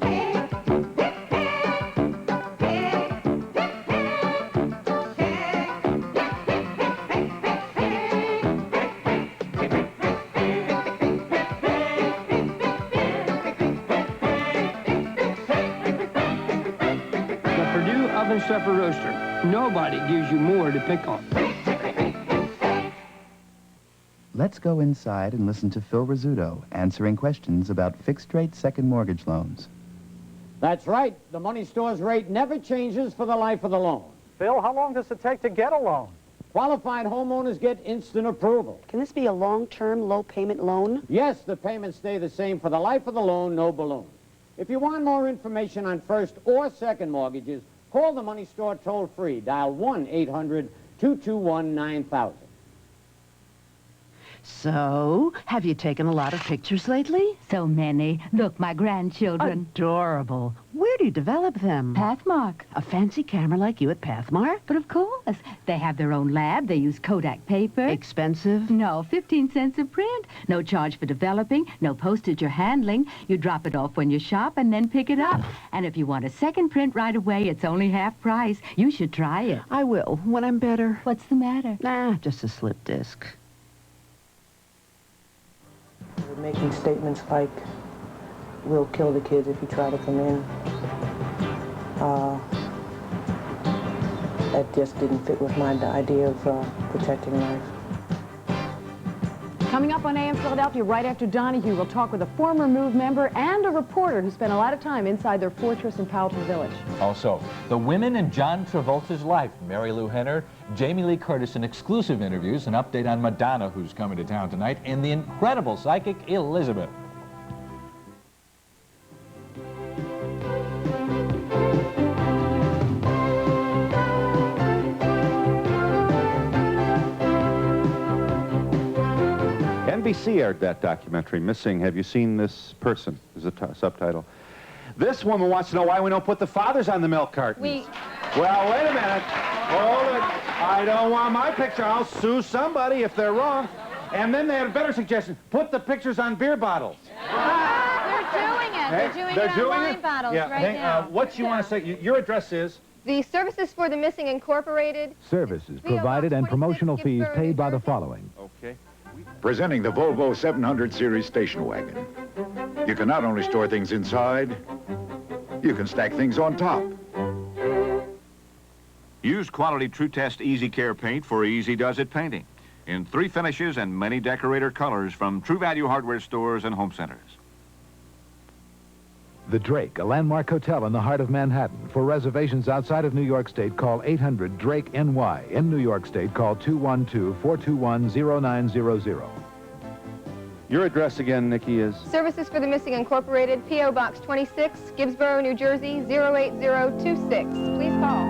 S11: Purdue oven stuffer roaster. Nobody gives you more to pick on.
S15: Let's go inside and listen to Phil Rizzuto answering questions about fixed-rate second mortgage loans.
S19: That's right. The money store's rate never changes for the life of the loan.
S20: Phil, how long does it take to get a loan?
S19: Qualified homeowners get instant approval.
S22: Can this be a long-term, low-payment loan?
S19: Yes, the payments stay the same for the life of the loan, no balloon. If you want more information on first or second mortgages, call the money store toll-free. Dial 1-800-221-9000.
S28: So, have you taken a lot of pictures lately?
S29: So many. Look, my grandchildren.
S28: Adorable. Where do you develop them?
S29: Pathmark.
S28: A fancy camera like you at Pathmark?
S29: But of course, they have their own lab. They use Kodak paper.
S28: Expensive?
S29: No, 15 cents a print. No charge for developing, no postage or handling. You drop it off when you shop and then pick it up. And if you want a second print right away, it's only half price. You should try it.
S28: I will, when I'm better.
S29: What's the matter?
S28: Nah, just a slip disc.
S30: They're making statements like, we'll kill the kids if you try to come in. That just didn't fit with my idea of protecting life.
S25: Coming up on AM Philadelphia right after Donahue, we'll talk with a former MOVE member and a reporter who spent a lot of time inside their fortress in Powellton Village.
S31: Also, the women in John Travolta's life, Mary Lou Henner, Jamie Lee Curtis in exclusive interviews, an update on Madonna, who's coming to town tonight, and the incredible psychic Elizabeth.
S1: NBC aired that documentary, Missing. Have you seen this person? Is the subtitle. This woman wants to know why we don't put the fathers on the milk cartons. Well, wait a minute. Hold it. I don't want my picture. I'll sue somebody if they're wrong. And then they had a better suggestion. Put the pictures on beer bottles.
S2: They're doing it. They're doing it on wine bottles right now.
S26: What you want to say, your address is?
S2: The Services for the Missing Incorporated.
S8: Services provided and promotional fees paid by the following.
S1: Okay.
S32: Presenting the Volvo 700 Series station wagon. You can not only store things inside, you can stack things on top.
S33: Use quality True Test Easy Care paint for Easy Does It painting in 3 finishes and many decorator colors from True Value hardware stores and home centers.
S8: The Drake, a landmark hotel in the heart of Manhattan. For reservations outside of New York State, call 800-DRAKE-NY. In New York State, call 212-421-0900.
S1: Your address again, Nikki, is?
S2: Services for the Missing Incorporated, P.O. Box 26, Gibbsboro, New Jersey, 08026. Please call.